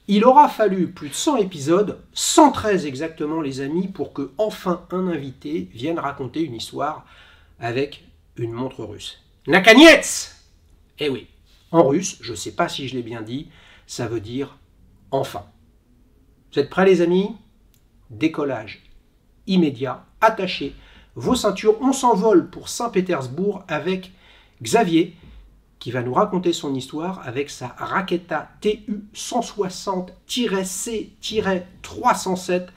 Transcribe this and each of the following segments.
Il aura fallu plus de 100 épisodes, 113 exactement les amis, pour que enfin un invité vienne raconter une histoire avec une montre russe. Nakoniec! Eh oui, en russe, je ne sais pas si je l'ai bien dit, ça veut dire enfin. Vous êtes prêts les amis? Décollage immédiat, attachez vos ceintures, on s'envole pour Saint-Pétersbourg avec Xavier, qui va nous raconter son histoire avec sa Raketa TU 160-C-307,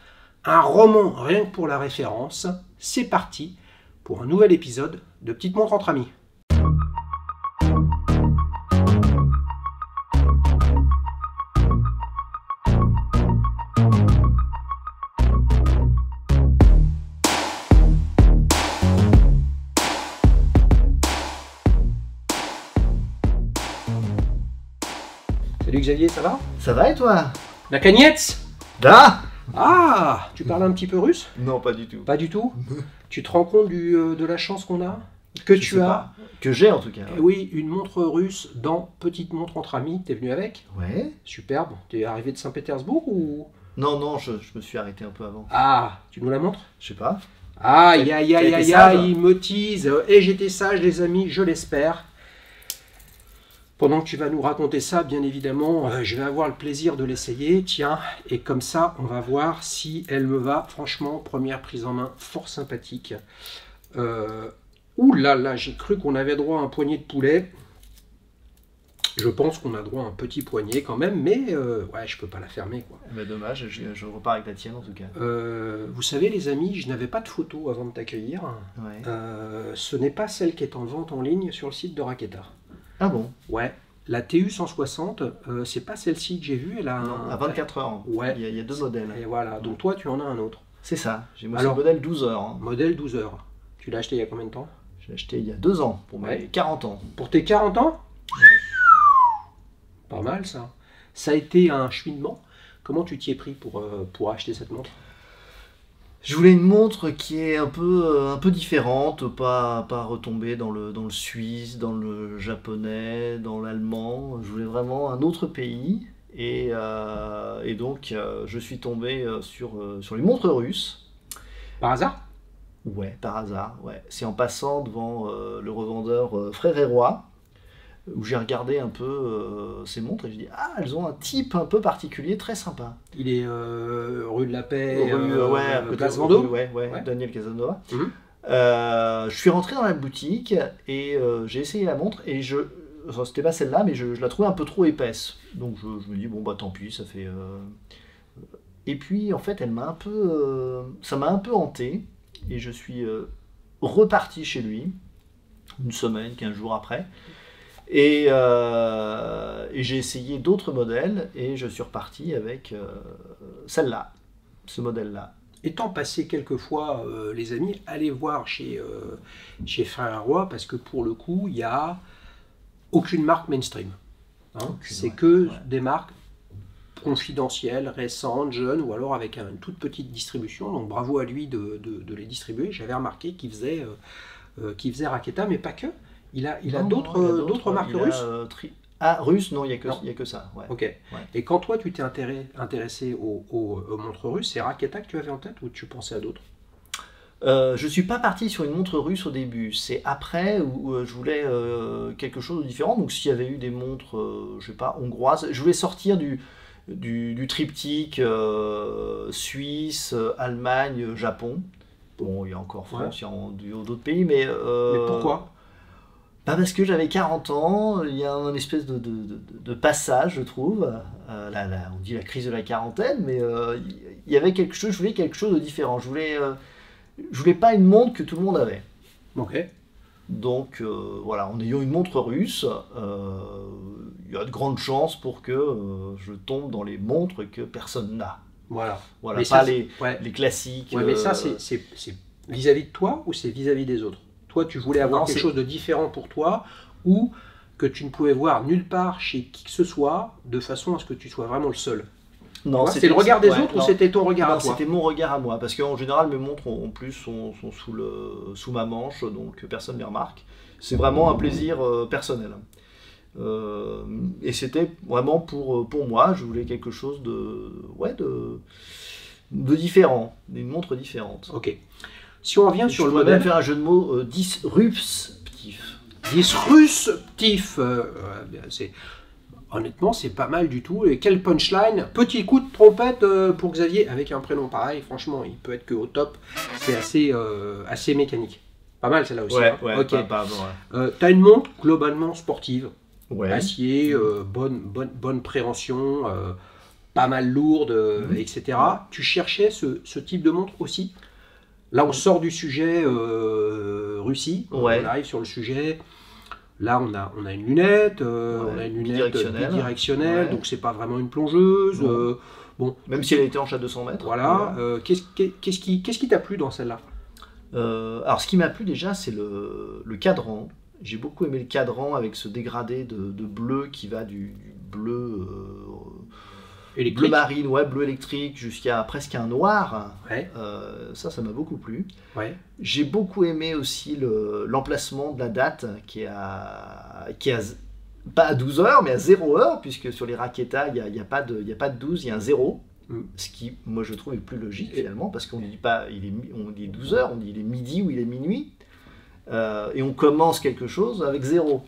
un roman rien que pour la référence. C'est parti pour un nouvel épisode de Petite Montre entre amis. Salut Xavier, ça va? Ça va et toi? Nakoniec! Da? Ah, tu parles un petit peu russe? Non, pas du tout. Pas du tout? Tu te rends compte de la chance qu'on a? Que Je tu sais as? pas. Que j'ai en tout cas. Eh oui, une montre russe dans Petite Montre entre amis. T'es venu avec? Ouais. Superbe. T'es arrivé de Saint-Pétersbourg ou? Non, non, je me suis arrêté un peu avant. Ah, tu nous la montres? Je sais pas. Aïe, T'as aïe, été aïe, aïe, sage? aïe, il me tease. Et j'étais sage, les amis, je l'espère. Pendant que tu vas nous raconter ça, bien évidemment, je vais avoir le plaisir de l'essayer. Tiens, et comme ça, on va voir si elle me va. Franchement, première prise en main, fort sympathique. Ouh là là, j'ai cru qu'on avait droit à un poignet de poulet. Je pense qu'on a droit à un petit poignet quand même, mais ouais, je peux pas la fermer, quoi. Mais dommage, je repars avec la tienne en tout cas. Vous savez, les amis, je n'avais pas de photo avant de t'accueillir. Ouais. Ce n'est pas celle qui est en vente en ligne sur le site de Raketa. Ah bon? Ouais, la TU 160, c'est pas celle-ci que j'ai vue, elle a Non, à 24 heures. Ouais. Il y a deux modèles. Et voilà, donc toi tu en as un autre. C'est ça. J'ai moi Alors- ce modèle 12 heures. Hein. Modèle 12 heures. Tu l'as acheté il y a combien de temps? Je l'ai acheté il y a 2 ans pour mes Ouais. 40 ans. Pour tes 40 ans? Pas mal ça. Ça a été un cheminement. Comment tu t'y es pris pour acheter cette montre? Je voulais une montre qui est un peu différente, pas retomber dans le suisse, dans le japonais, dans l'allemand. Je voulais vraiment un autre pays. Et donc, je suis tombé sur les montres russes. Par hasard? Ouais, par hasard. Ouais. C'est en passant devant le revendeur Frère et Roi, où j'ai regardé un peu ces montres et je dis ah, elles ont un type un peu particulier, très sympa. Il est rue de la Paix, Ouais, à côté Place de- Vendôme? ouais, Ouais. Daniel Casanova. Mhm. Je suis rentré dans la boutique et j'ai essayé la montre et enfin, c'était pas celle-là, mais je la trouvais un peu trop épaisse. Donc je me dis bon bah tant pis, ça fait. Et puis en fait, elle m'a un peu, ça m'a un peu hanté et je suis reparti chez lui une semaine, 15 jours après. Et j'ai essayé d'autres modèles et je suis reparti avec celle-là, ce modèle-là. Étant passé quelques fois, les amis, allez voir chez Frère Roy parce que pour le coup, il n'y a aucune marque mainstream. Hein. C'est ouais, que ouais. des marques confidentielles, récentes, jeunes ou alors avec une toute petite distribution. Donc bravo à lui de les distribuer. J'avais remarqué qu'il faisait Raketa, mais pas que. Il a Non, il y a d'autres marques Il a, russes. Ah, russe, non, il n'y Non. a que ça. Ouais. Ok. Et quand toi tu t'es intéressé aux montres russes, c'est Raketa que tu avais en tête ou tu pensais à d'autres? Je suis pas parti sur une montre russe au début. C'est après où je voulais quelque chose de différent. Donc s'il y avait eu des montres, je sais pas, hongroises, je voulais sortir du triptyque Suisse, Allemagne, Japon. Bon, il y a encore France, il y a d'autres pays, mais pourquoi? bah parce que j'avais 40 ans, il y a un espèce de passage, je trouve. On dit la crise de la quarantaine, mais il y avait quelque chose, je voulais quelque chose de différent. Je voulais pas une montre que tout le monde avait. Ok. Donc voilà, en ayant une montre russe, il y a de grandes chances pour que je tombe dans les montres que personne n'a. Voilà. Voilà, Mais pas ça, les classiques. Ouais, mais ça, c'est vis-à-vis de toi ou c'est vis-à-vis des autres? Toi, tu voulais avoir Non, quelque c'est- chose de différent pour toi ou que tu ne pouvais voir nulle part chez qui que ce soit de façon à ce que tu sois vraiment le seul. Non, C'était le regard des ouais, autres ou non. c'était ton regard Non, à toi? c'était mon regard à moi, parce qu'en général mes montres en plus sont sous ma manche, donc personne ne les remarque. C'est vraiment un plaisir personnel. Et c'était vraiment pour moi, je voulais quelque chose de différent, une montre différente. Ok. Si on revient sur le modèle... Je pourrais même faire un jeu de mots disruptif. Disruptif. Honnêtement, c'est pas mal du tout. Et quel punchline. Petit coup de trompette pour Xavier, avec un prénom pareil. Franchement, il peut être que au top. C'est assez mécanique. Pas mal celle-là aussi. Ouais, ok. ouais. T'as une montre globalement sportive. Ouais. Acier, bonne préhension, pas mal lourde, etc. Tu cherchais ce type de montre aussi. Là, on sort du sujet Russie. Ouais. On arrive sur le sujet. Là, on a une lunette, on a une lunette bidirectionnelle, donc c'est pas vraiment une plongeuse. Bon. Même si elle était en à 200 mètres. Voilà. Qu'est-ce qui t'a plu dans celle-là? Alors, ce qui m'a plu déjà, c'est le cadran. J'ai beaucoup aimé le cadran avec ce dégradé de bleu qui va du bleu bleu marine, bleu électrique, jusqu'à presque un noir. Ouais. Ça m'a beaucoup plu. Ouais. J'ai beaucoup aimé aussi l'emplacement de la date qui est pas à 12 heures, mais à 0 heure, puisque sur les Raketa, il n'y a pas de 12, il y a un 0. Ce qui, moi, je trouve est plus logique finalement, parce qu'on ne dit pas on dit 12 heures, on dit il est midi ou il est minuit. Et on commence quelque chose avec 0.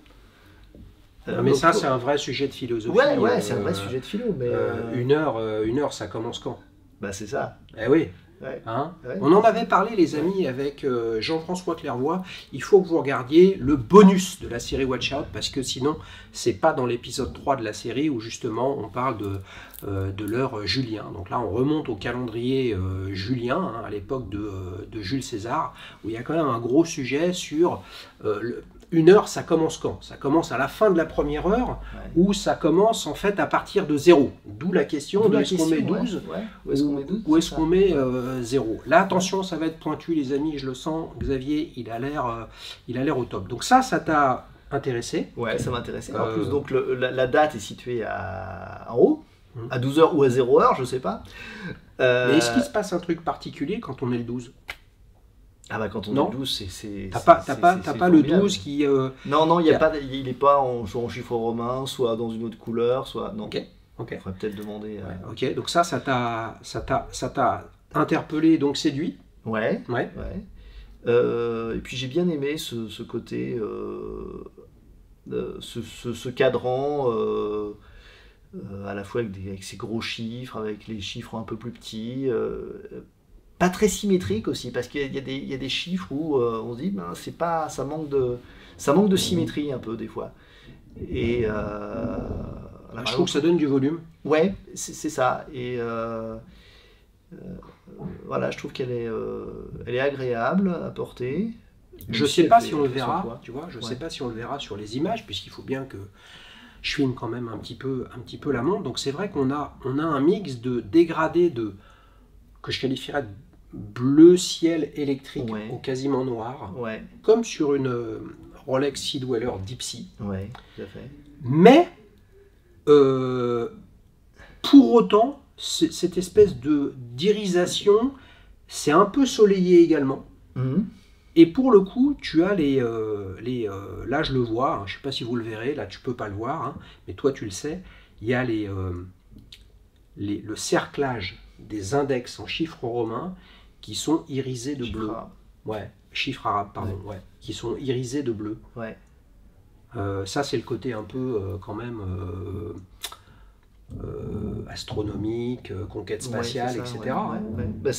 Mais ça, c'est un vrai sujet de philosophie. Ouais, c'est un vrai sujet de philo. Mais une heure, ça commence quand? Bah, c'est ça. Eh oui. Ouais. Hein, ouais. On en avait parlé, les amis, avec Jean-François Clairvoy. Il faut que vous regardiez le bonus de la série Watch Out, parce que sinon, c'est pas dans l'épisode 3 de la série où justement on parle de l'heure Julien. Donc là, on remonte au calendrier julien, à l'époque de Jules César, où il y a quand même un gros sujet sur une heure, ça commence quand? Ça commence à la fin de la première heure, ou ça commence en fait à partir de 0? D'où la question de est-ce qu'on met 12 ou est-ce qu'on met 0? Là, attention, ça va être pointu, les amis, je le sens. Xavier, il a l'air au top. Donc ça t'a intéressé? Ouais, ça m'a intéressé. En plus, donc la date est située en haut, à 12h ou à 0h, je sais pas. Mais est-ce qu'il se passe un truc particulier quand on est le 12? Ah bah quand on est le 12, c'est... T'as pas le 12 qui... Non, il n'est pas soit en chiffre romain, soit dans une autre couleur, soit... Non. Ok. Il faudrait peut-être demander... Ok, donc ça t'a interpellé, donc séduit? Ouais. Et puis j'ai bien aimé ce côté... ce cadran... à la fois avec ces gros chiffres, avec les chiffres un peu plus petits... pas très symétrique aussi, parce qu'il y a des chiffres où on se dit ça manque de symétrie un peu des fois. Et je trouve que ça donne du volume. Ouais, c'est ça. Et voilà, je trouve qu'elle est agréable à porter. Je sais pas si on le verra, tu vois. Je sais pas si on le verra sur les images, puisqu'il faut bien que je filme quand même un petit peu la montre. Donc c'est vrai qu'on a un mix de dégradé que je qualifierais de bleu ciel électrique au quasiment noir, comme sur une Rolex Sea Dweller Deep Sea. Ouais, tout à fait. Mais pour autant, cette espèce d'irisation, c'est un peu soleillé également. Et pour le coup, tu as là je le vois, je ne sais pas si vous le verrez, là tu peux pas le voir, mais toi tu le sais, il y a le cerclage des index en chiffres romains qui sont irisés de bleu. Chiffres arabes, pardon, qui sont irisés de bleu. Ça, c'est le côté un peu quand même astronomique, conquête spatiale, etc. Bah,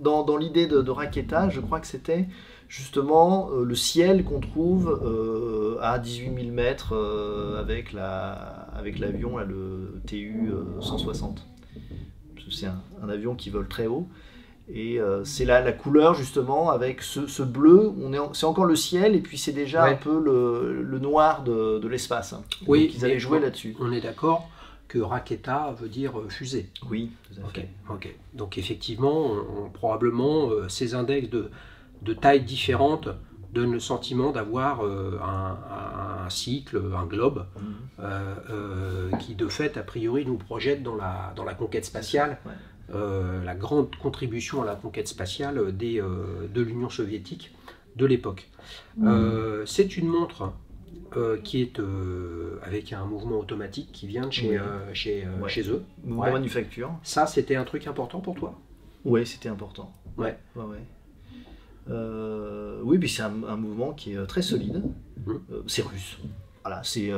dans l'idée de Raketa, je crois que c'était justement le ciel qu'on trouve à 18 000 mètres avec l'avion, le TU-160. C'est un avion qui vole très haut. Et c'est la couleur justement avec ce bleu, c'est encore le ciel et puis c'est déjà un peu le noir de l'espace. Oui, donc ils avaient joué là-dessus. On est d'accord que Raketa veut dire fusée. Oui, tout à fait. Ok. Donc effectivement, probablement ces index de tailles différentes donnent le sentiment d'avoir un cycle, un globe, qui de fait a priori nous projette dans la conquête spatiale. La grande contribution à la conquête spatiale de l'Union soviétique de l'époque. C'est une montre qui est avec un mouvement automatique qui vient de chez eux. Mouvement manufacture. Ça, c'était un truc important pour toi? Oui, c'était important. Ouais. Oui, puis c'est un mouvement qui est très solide. C'est russe. Voilà, c'est...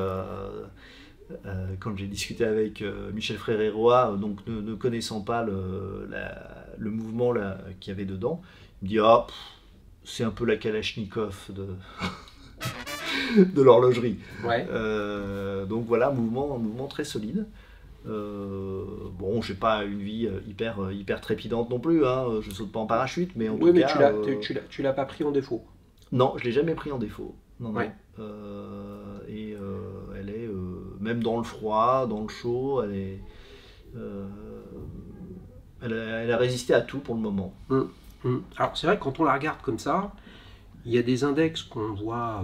quand j'ai discuté avec Michel Fréréroy, donc ne connaissant pas le mouvement qu'il y avait dedans, il me dit c'est un peu la Kalachnikov de l'horlogerie. Ouais. Donc voilà, un mouvement très solide. Bon, j'ai pas une vie hyper trépidante non plus, hein. Je saute pas en parachute, mais en tout cas... tu l'as pas pris en défaut. Non, je l'ai jamais pris en défaut. Non. Ouais. Et elle est, même dans le froid, dans le chaud, elle a résisté à tout pour le moment. Alors c'est vrai que quand on la regarde comme ça, il y a des index qu'on voit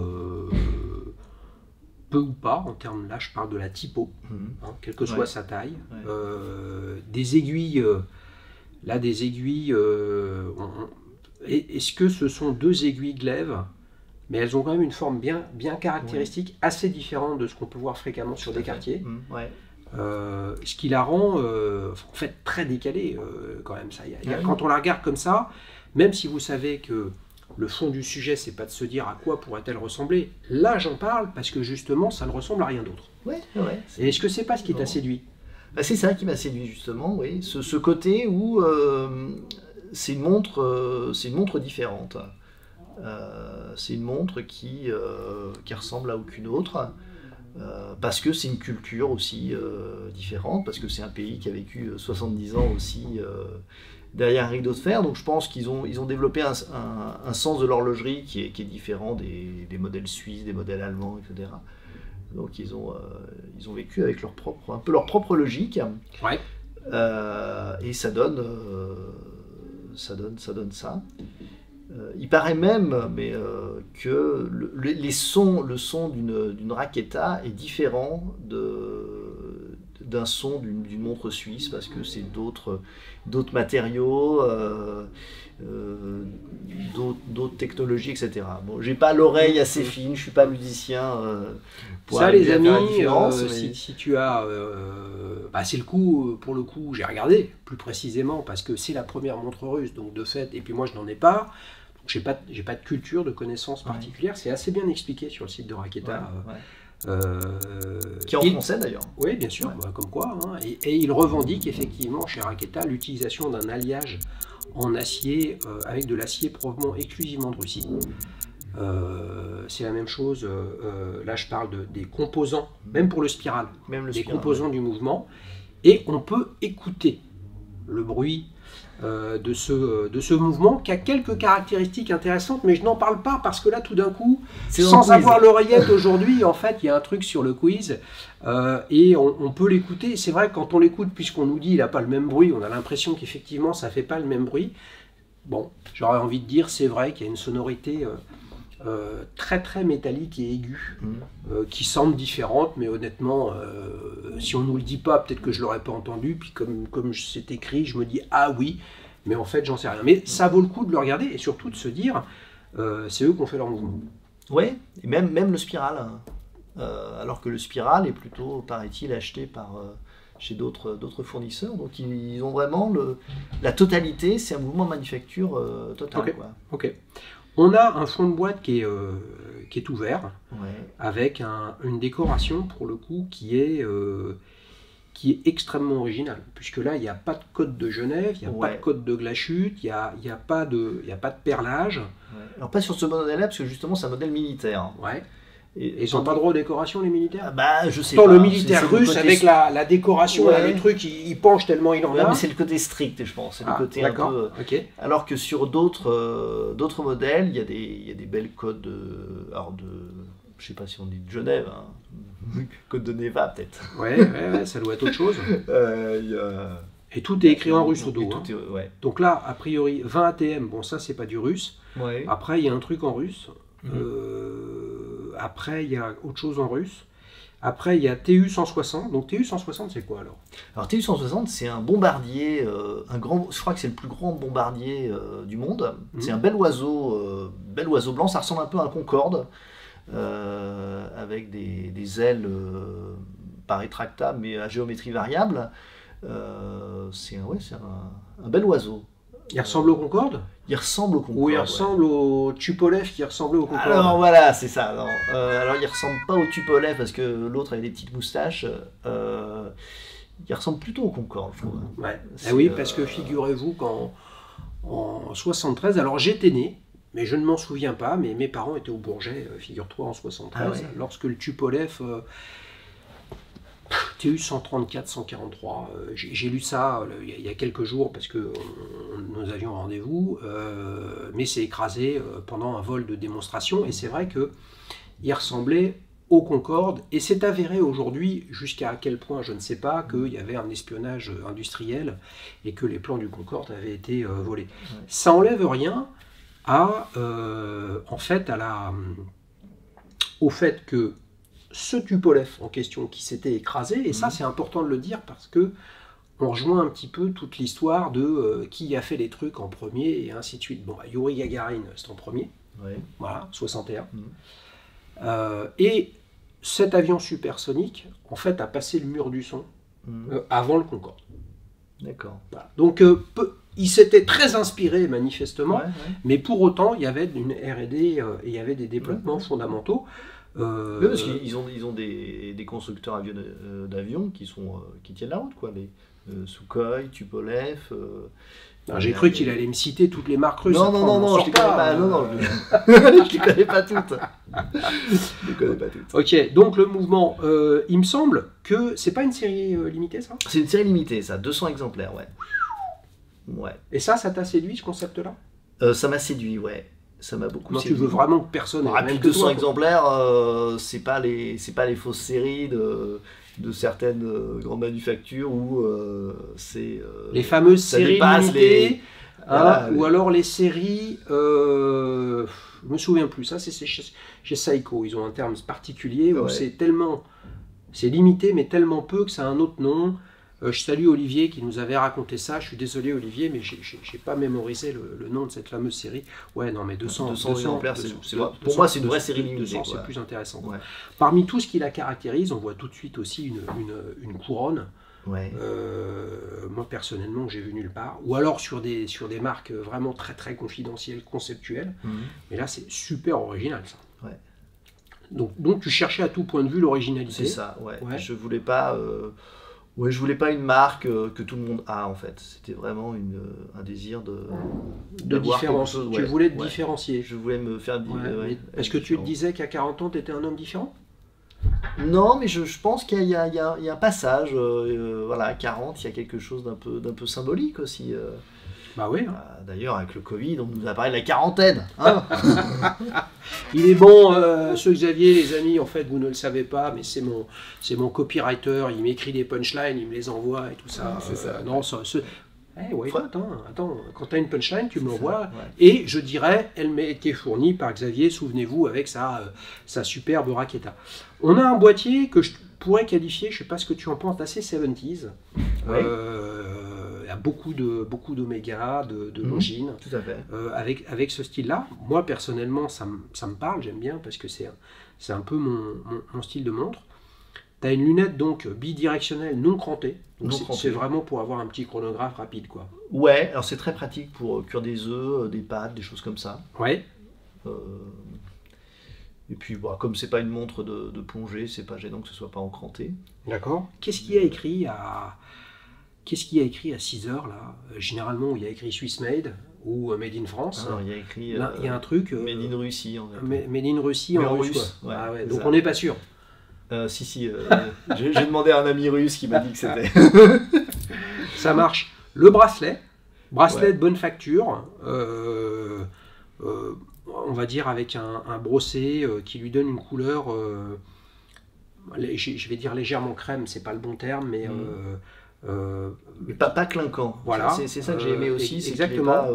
peu ou pas, en termes, là je parle de la typo, quelle que soit sa taille. Des aiguilles, est-ce que ce sont deux aiguilles glaive, mais elles ont quand même une forme bien caractéristique, assez différente de ce qu'on peut voir fréquemment sur des quartiers. Ce qui la rend en fait très décalée quand même. Quand on la regarde comme ça, même si vous savez que le fond du sujet, c'est pas de se dire à quoi pourrait-elle ressembler. Là, j'en parle parce que justement, ça ne ressemble à rien d'autre. Et est-ce que c'est pas ce qui t'a séduit? C'est ça qui m'a séduit justement, oui. Ce côté où c'est une montre différente. C'est une montre qui ressemble à aucune autre. Parce que c'est une culture aussi différente, parce que c'est un pays qui a vécu 70 ans aussi derrière un rideau de fer, donc je pense qu'ils ont développé un sens de l'horlogerie qui est différent des modèles suisses, des modèles allemands, etc. Donc ils ont vécu avec un peu leur propre logique, et ça donne ça. Il paraît même que le son d'une raqueta est différent d'un son d'une montre suisse, parce que c'est d'autres matériaux, d'autres technologies, etc. Bon, j'ai pas l'oreille assez fine, je suis pas musicien pour ça, les amis, si tu as... c'est le coup, pour le coup, j'ai regardé plus précisément, parce que c'est la première montre russe, donc de fait, et puis moi je n'en ai pas. J'ai pas de culture, de connaissances particulières. C'est assez bien expliqué sur le site de Raketa. Qui est en français d'ailleurs. Oui, bien sûr, comme quoi. Et il revendique effectivement chez Raketa l'utilisation d'un alliage en acier avec de l'acier provenant exclusivement de Russie. C'est la même chose. Là, je parle des composants, même pour le spiral, composants du mouvement. Et on peut écouter le bruit de ce mouvement qui a quelques caractéristiques intéressantes, mais je n'en parle pas parce que là tout d'un coup, sans avoir l'oreillette aujourd'hui, en fait il y a un truc sur le quiz et on peut l'écouter. C'est vrai que quand on l'écoute, puisqu'on nous dit il n'a pas le même bruit, on a l'impression qu'effectivement ça ne fait pas le même bruit. Bon, j'aurais envie de dire, c'est vrai qu'il y a une sonorité très très métallique et aiguë qui semble différente, mais honnêtement si on nous le dit pas, peut-être que je l'aurais pas entendu, puis comme c'est écrit, je me dis ah oui, mais en fait j'en sais rien. Mais ça vaut le coup de le regarder et surtout de se dire c'est eux qui ont fait leur mouvement. Ouais, et même le spiral, alors que le spiral est plutôt, paraît-il, acheté chez d'autres fournisseurs, donc ils ont vraiment la totalité, c'est un mouvement manufacture total. Ok. On a un fond de boîte qui est ouvert, avec une décoration pour le coup qui est extrêmement originale, puisque là il n'y a pas de code de Genève, il n'y a pas de code de Glashütte, il n'y a pas de perlage. Alors pas sur ce modèle-là, parce que justement c'est un modèle militaire. Et ils n'ont pas droit aux décorations, les militaires? Je sais pas. Le militaire russe, avec la décoration, le truc, il penche tellement il en a. Mais c'est le côté strict, je pense. C'est le côté un peu... Alors que sur d'autres modèles, il y a des belles codes je sais pas si on dit de Genève, code de Neva peut-être. Ouais, ça doit être autre chose. Et tout est écrit en russe au dos. Donc là, a priori, 20 ATM, bon ça c'est pas du russe. Après il y a un truc en russe. Après, il y a autre chose en russe. Après, il y a TU-160. Donc, TU-160, c'est quoi alors? Alors, TU-160, c'est un bombardier, je crois que c'est le plus grand bombardier du monde. C'est un bel oiseau blanc. Ça ressemble un peu à un Concorde. avec des ailes pas rétractables mais à géométrie variable. C'est un bel oiseau. Il ressemble au Concorde? Il ressemble au Concorde. Ou il ressemble au Tupolev qui ressemblait au Concorde? Alors voilà, c'est ça. Non. Alors il ressemble pas au Tupolev parce que l'autre avait des petites moustaches. Il ressemble plutôt au Concorde, je trouve. Ouais. Ah oui, parce que figurez-vous qu'en 73, alors j'étais né, mais je ne m'en souviens pas, mais mes parents étaient au Bourget, figure-toi, en 73, Ah ouais. lorsque le Tupolev TU 134, 143, j'ai lu ça il y a quelques jours parce que nous avions rendez-vous, mais c'est écrasé pendant un vol de démonstration, et c'est vrai qu'il ressemblait au Concorde, et c'est avéré aujourd'hui, jusqu'à quel point je ne sais pas, qu'il y avait un espionnage industriel et que les plans du Concorde avaient été volés. Ouais. Ça enlève rien au fait que ce Tupolev en question qui s'était écrasé, et ça c'est important de le dire parce que on rejoint un petit peu toute l'histoire de qui a fait les trucs en premier et ainsi de suite. Bon, bah, Yuri Gagarin c'est en premier, Ouais. voilà, 61. Et cet avion supersonique, en fait, a passé le mur du son avant le Concorde. D'accord. Voilà. Donc, il s'était très inspiré manifestement, Ouais. mais pour autant, il y avait une R&D et il y avait des développements fondamentaux. Oui, parce qu'ils ont des constructeurs d'avions qui tiennent la route, quoi. Les Sukhoi, Tupolev. J'ai cru qu'il allait me citer toutes les marques russes. Non, Après, non, on non, n'en non, sort je les connais pas, pas. Non, non, je les connais pas toutes. Je les connais pas toutes. Ok, donc le mouvement, il me semble que c'est pas une série limitée, ça? C'est une série limitée, ça, 200 exemplaires, ouais. Ouais. Et ça t'a séduit, ce concept-là? Ça m'a séduit, ouais. Ça m'a beaucoup Non, tu séduit. veux vraiment que personne... Ah, puis même que 200 toi, quoi. exemplaires, c'est pas les fausses séries de certaines grandes manufactures où c'est... Les fameuses ça séries dépasse limitées, Voilà, ou alors les séries... je me souviens plus, ça c'est chez Seiko, ils ont un terme particulier où Ouais. c'est limité mais tellement peu que ça a un autre nom. Je salue Olivier qui nous avait raconté ça, je suis désolé Olivier, mais j'ai pas mémorisé le nom de cette fameuse série. Ouais, non mais 200 exemplaires, 200, pour moi c'est une vraie série 200, limitée. c'est plus intéressant. Ouais. Parmi tout ce qui la caractérise, on voit tout de suite aussi une couronne. Ouais. Moi personnellement j'ai vu nulle part, ou alors sur des marques vraiment très très confidentielles, conceptuelles, mais là c'est super original ça. Ouais. Donc tu cherchais à tout point de vue l'originalité. C'est ça, ouais. Ouais. Je voulais pas une marque que tout le monde a en fait. C'était vraiment un désir de d'avoir différence. quelque chose, Tu ouais. voulait te Ouais. différencier. Je voulais me faire Mais est-ce que tu te disais qu'à 40 ans tu étais un homme différent? Non, mais je pense qu'il y a un passage, voilà, à 40, il y a quelque chose d'un peu symbolique aussi. Bah oui. Hein. D'ailleurs, avec le Covid, on nous a parlé de la quarantaine. Hein. Il est bon, ce Xavier, les amis, en fait, vous ne le savez pas, mais c'est mon copywriter, il m'écrit des punchlines, il me les envoie et tout ça. C'est ça. Non, ouais, attends, quand tu as une punchline, tu me l'envoies. Ouais. Et je dirais, elle m'a été fournie par Xavier, souvenez-vous, avec sa superbe raqueta. On a un boîtier que je pourrais qualifier, je ne sais pas ce que tu en penses, assez 70s. Ouais. Il y a beaucoup d'oméga, de longines, Tout à fait. avec ce style-là. Moi, personnellement, ça me parle, j'aime bien, parce que c'est un peu mon style de montre. Tu as une lunette donc bidirectionnelle non crantée. Donc c'est vraiment pour avoir un petit chronographe rapide, quoi. Ouais, alors c'est très pratique pour cuire des œufs, des pâtes, des choses comme ça. Ouais. Et puis, bon, comme c'est pas une montre de plongée, c'est pas gênant que ce soit pas encranté. D'accord. Qu'est-ce qu'il y a écrit à 6 heures là? Généralement, il y a écrit Swiss Made ou Made in France. Alors, il y a écrit il y a un truc. Made in Russie, en fait. Made in Russie Mais en en russe, russe, quoi. ouais, Ah ouais, c'est donc ça. on n'est pas sûr. Si, j'ai demandé à un ami russe qui m'a dit que c'était. Ça marche. Le bracelet Ouais. de bonne facture, on va dire avec un brossé qui lui donne une couleur, je vais dire légèrement crème, c'est pas le bon terme, mais Mais pas clinquant. Voilà. C'est ça que j'ai aimé aussi. Exactement.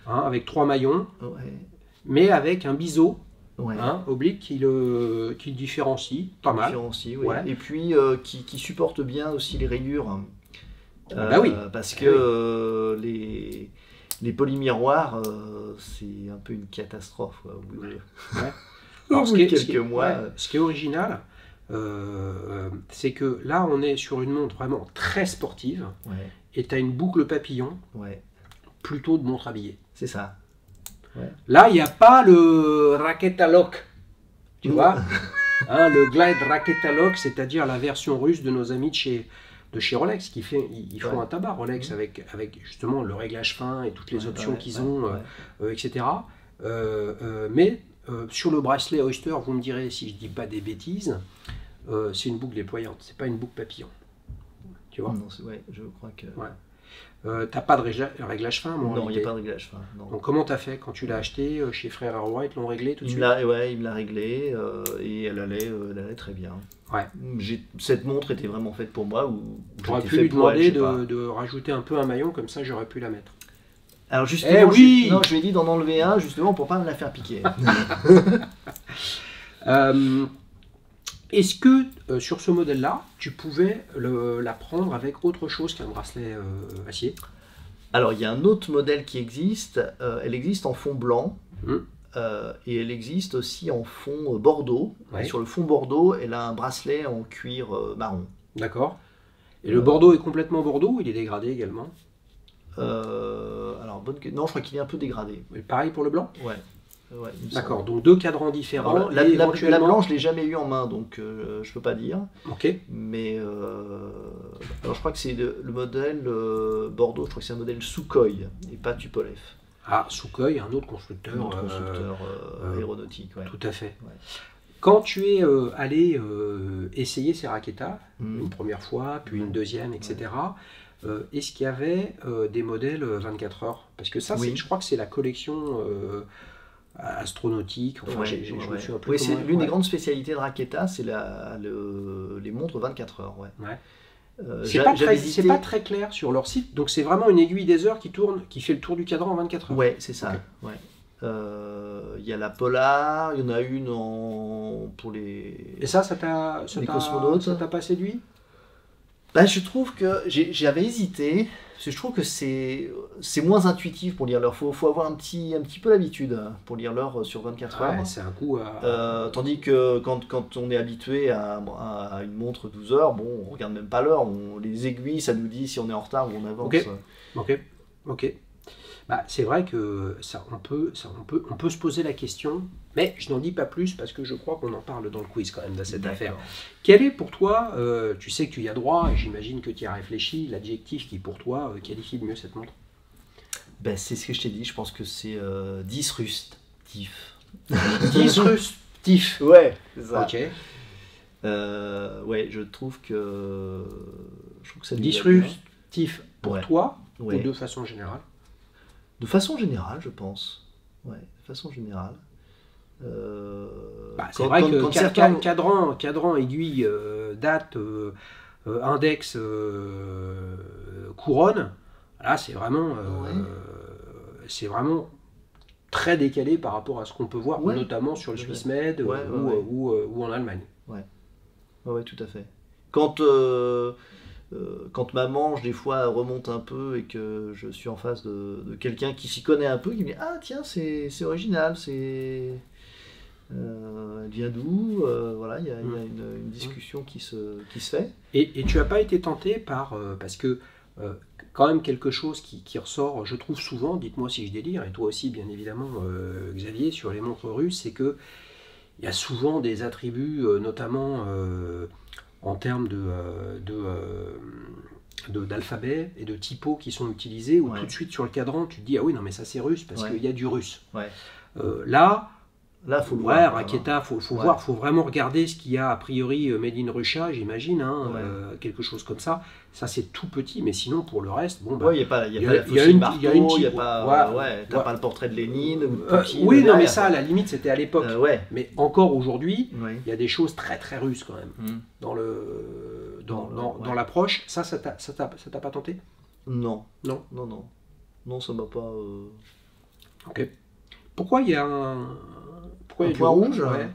Avec 3 maillons, Ouais. mais avec un biseau Ouais. oblique qui le différencie, pas mal. Différencié, oui. Ouais. Et puis qui supporte bien aussi les rayures. Bah oui. Parce que les polymiroirs, c'est un peu une catastrophe. Quoi, au bout de- Ouais. Au Alors, bout de quelques mois. ouais, ce qui est original, c'est que là, on est sur une montre vraiment très sportive Ouais, et tu as une boucle papillon ouais, plutôt de montre habillée. c'est ça. Ouais. Là, il n'y a pas le Raketa Lock, tu vois, hein, le Glide Raketa Lock, c'est-à-dire la version russe de nos amis de chez Rolex, ils font Ouais. un tabac Rolex avec justement le réglage fin et toutes les Ouais, options ouais, qu'ils ouais, ont, ouais. etc. Mais sur le bracelet Oyster, vous me direz si je dis pas des bêtises, c'est une boucle déployante, c'est pas une boucle papillon. Tu vois. Non, ouais, je crois que. Ouais. T'as pas de réglage fin, moi, en Non, il n'y réalité. a pas de réglage fin. Non. Donc comment t'as fait quand tu l'as acheté chez Frère White, l'ont réglé tout de Il suite? me l'a réglé et elle allait très bien. Ouais. Cette montre était vraiment faite pour moi. J'aurais j'étais pu fait lui pour elle, demander je sais pas. de rajouter un peu un maillon, comme ça j'aurais pu la mettre. Alors justement, Eh oui je lui ai dit d'en enlever un justement pour pas me la faire piquer. Est-ce que sur ce modèle-là, tu pouvais la prendre avec autre chose qu'un bracelet acier? Alors il y a un autre modèle qui existe. Elle existe en fond blanc. Hmm. Et elle existe aussi en fond bordeaux. Ouais. Et sur le fond bordeaux, elle a un bracelet en cuir marron. D'accord. Et le bordeaux est complètement bordeaux ou il est dégradé également? Alors non, je crois qu'il est un peu dégradé. Et pareil pour le blanc? Ouais. Ouais, il me D'accord, semble. donc deux cadrans différents. Alors, et la éventuellement... blanche, je l'ai jamais eu en main, donc je peux pas dire. Ok. Mais alors je crois que c'est le modèle Bordeaux, je crois que c'est un modèle Sukhoi et pas Tupolev, Ah, Sukhoi, un autre constructeur. notre constructeur aéronautique. Ouais. Tout à fait. Ouais. Quand tu es allé essayer ces raquetas, Mm. une première fois, puis une Ouais. deuxième, etc., est-ce qu'il y avait des modèles 24 heures? Parce que ça, Oui. je crois que c'est la collection astronautique. Enfin, Ouais, je ouais. me souviens plus Oui, c'est comment- l'une des ouais. grandes spécialités de Raketa, c'est les montres 24 heures. Ouais. Ouais. J'ai- C'est pas, j'avais c'est hésité- pas très clair sur leur site, donc c'est vraiment une aiguille des heures qui tourne, qui fait le tour du cadran en 24 heures. Ouais, c'est ça. Ok. Ouais. Il y a la Polar, il y en a une pour les. Et ça Les cosmonautes. ça t'a pas séduit? Bah, je trouve que j'avais hésité, parce que je trouve que c'est moins intuitif pour lire l'heure. Faut avoir un petit peu l'habitude pour lire l'heure sur 24 heures. Ouais, c'est un coup à... Tandis que quand on est habitué à une montre 12 heures, bon, on regarde même pas l'heure. Les aiguilles, ça nous dit si on est en retard ou on avance. Ok, ok. Bah, c'est vrai que on peut se poser la question, mais je n'en dis pas plus parce que je crois qu'on en parle dans le quiz quand même de cette D'accord. affaire. Quel est pour toi, tu sais que tu y as droit et j'imagine que tu y as réfléchi, l'adjectif qui pour toi qualifie le mieux cette montre? Ben, c'est ce que je t'ai dit, je pense que c'est disruptif. Disruptif. Ouais, c'est ça. Ok. Ouais, je trouve que ça lui va bien. Disruptif pour Ouais. toi Ouais. ou de façon générale? De façon générale, je pense. Ouais, de façon générale. Bah, c'est vrai que certains- cadran, aiguille, date, index, couronne, là c'est vraiment très décalé par rapport à ce qu'on peut voir, Ouais. notamment sur le Ouais. Swissmed Ouais, ou en Allemagne. Ouais, tout à fait. Quand ma manche, des fois, remonte un peu et que je suis en face de quelqu'un qui s'y connaît un peu, qui me dit « Ah, tiens, c'est original, elle vient d'où ?» Voilà, il y a une discussion qui se fait. Et tu n'as pas été tenté parce que quand même quelque chose qui ressort, je trouve souvent, dites-moi si je délire, et toi aussi bien évidemment Xavier, sur les montres russes, c'est que il y a souvent des attributs, notamment en termes d'alphabet et de typos qui sont utilisés, où Ouais. tout de suite sur le cadran, tu te dis, ah oui, non mais ça c'est russe, parce Ouais. qu'il y a du russe. Ouais. Là, Là, faut le ouais, voir. Raketa, faut Ouais. voir, faut vraiment regarder ce qu'il y a a priori Made in Russia, j'imagine, hein, Ouais. quelque chose comme ça. Ça c'est tout petit, mais sinon pour le reste, bon bah. Ouais, il n'y a pas la il y a faucille une- marteau, il y a une il n'y a typo. pas, Ouais. t'as pas le portrait de Lénine ou de Poutine Oui, non, mais derrière, ça, à quoi. la limite, c'était à l'époque. Ouais. Mais encore aujourd'hui, Ouais. il y a des choses très très russes quand même Hmm. dans Ouais. l'approche. Ça t'a pas tenté? Non. Non. Non, ça m'a pas. Ok. Pourquoi il y a pourquoi Un il y a du point rouge, ouais.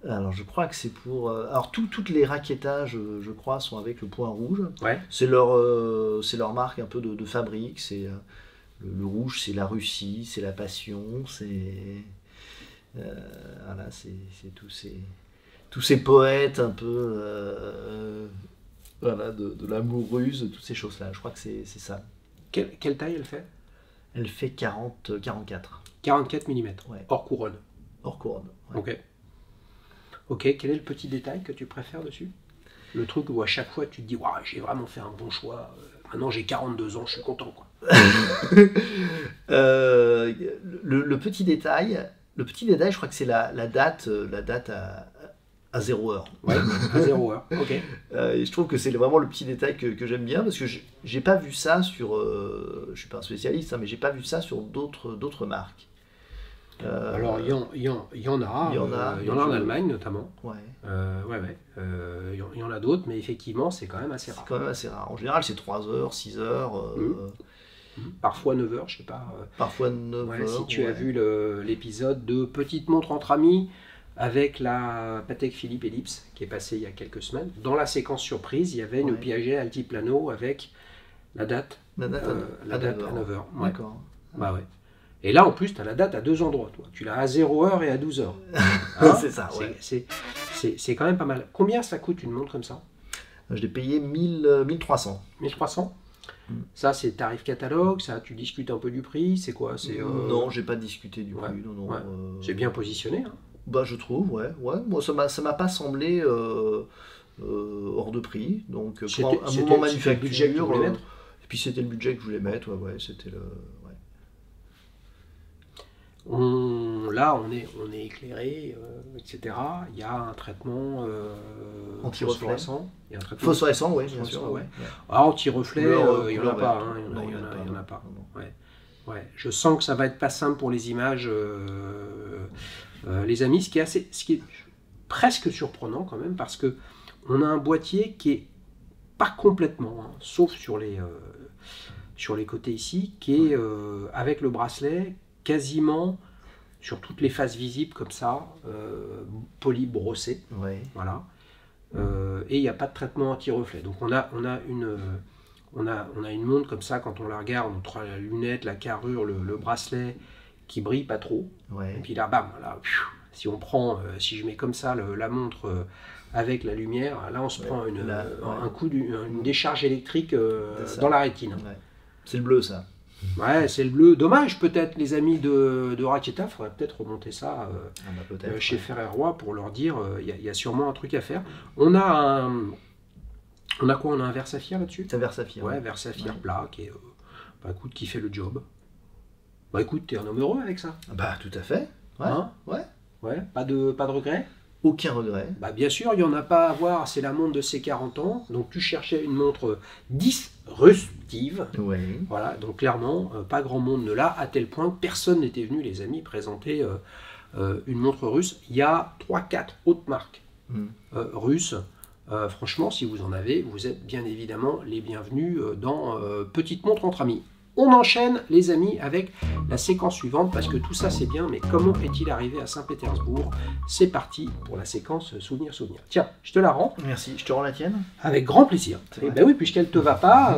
Alors, je crois que c'est pour. Alors, toutes les raquettages, je crois, sont avec le point rouge. Ouais. C'est leur marque un peu de fabrique. C'est le rouge, c'est la Russie, c'est la passion, Voilà, c'est tous ces poètes un peu voilà, de l'amour russe, toutes ces choses-là. Je crois que c'est ça. Quelle taille elle fait? Elle fait 44. 44 mm, Ouais. hors couronne. Hors couronne. Ouais. Ok. Ok, quel est le petit détail que tu préfères dessus? Le truc où à chaque fois tu te dis, waouh, j'ai vraiment fait un bon choix. Maintenant j'ai 42 ans, je suis content, quoi. Le petit détail, je crois que c'est la date à 0 heure. Ouais, à 0 heure. Ok. Et je trouve que c'est vraiment le petit détail que j'aime bien parce que j'ai pas vu ça sur. Je suis pas un spécialiste, hein, mais j'ai pas vu ça sur d'autres marques. Alors il y en a en Allemagne notamment. Ouais. Il y en a d'autres, mais effectivement c'est quand même assez rare. C'est quand même assez rare. En général c'est 3 heures, 6 heures. Parfois 9 heures, je sais pas. Parfois 9 heures. Si tu as vu l'épisode de Petite montre entre amis avec la Patek Philippe Ellipse qui est passé il y a quelques semaines, dans la séquence surprise, il y avait une Piaget Altiplano avec la date à 9 heures. Ouais. D'accord. Bah ouais. Et là, en plus, tu as la date à deux endroits. Toi. Tu l'as à 0 heure et à 12 heures. Hein? C'est ça, ouais. C'est quand même pas mal. Combien ça coûte une montre comme ça? Je l'ai payé 1300. 1300. Ça, c'est tarif catalogue, ça, tu discutes un peu du prix, c'est quoi? Non, j'ai pas discuté du prix. Non, ouais. C'est bien positionné. Hein. Bah, je trouve, ouais. Moi, ça m'a pas semblé hors de prix. Donc, pour un moment manufacture, le budget que tu voulais mettre. Et puis, c'était le budget que je voulais mettre, c'était le... Là, on est éclairé, etc. Il y a un traitement phosphorescent. Il y a un traitement phosphorescent, oui, bien sûr. Ouais. Ah, anti-reflet, il n'y en a pas. Il y en a pas. Ouais. Je sens que ça va être pas simple pour les images, les amis. Ce qui est presque surprenant quand même, parce que on a un boîtier qui est pas complètement, sauf sur les côtés ici, qui est avec le bracelet quasiment sur toutes les faces visibles comme ça, poli brossé. Ouais. Voilà. Et il n'y a pas de traitement anti-reflet. Donc on a une montre comme ça, quand on la regarde, entre la lunette, la carrure, le bracelet, qui brille pas trop. Ouais. Et puis là, bam, là, si on prend, si je mets comme ça la montre avec la lumière, là on se prend un coup, une décharge électrique dans la rétine. Ouais. C'est le bleu, ça. Ouais, c'est le bleu. Dommage, peut-être, les amis de Raketa, il faudrait peut-être remonter ça chez Ferrer-Roy pour leur dire, il y a sûrement un truc à faire. On a quoi? On a un verre saphir là-dessus? C'est un verre saphir. Ouais, verre saphir plat, qui fait le job. Bah écoute, t'es un homme heureux avec ça? Bah tout à fait. Ouais. Hein? Ouais, pas de regret? Aucun regret. Bah bien sûr, il n'y en a pas à avoir, c'est la montre de ses 40 ans. Donc tu cherchais une montre disruptive. Ouais. Voilà, donc clairement, pas grand monde ne l'a, à tel point que personne n'était venu, les amis, présenter une montre russe. Il y a 3-4 autres marques russes. Franchement, si vous en avez, vous êtes bien évidemment les bienvenus dans Petite montre entre amis. On enchaîne, les amis, avec la séquence suivante, parce que tout ça c'est bien, mais comment est-il arrivé à Saint-Pétersbourg? C'est parti pour la séquence souvenir. Tiens, je te la rends. Merci, je te rends la tienne. Avec grand plaisir. Ben oui, puisqu'elle te va pas.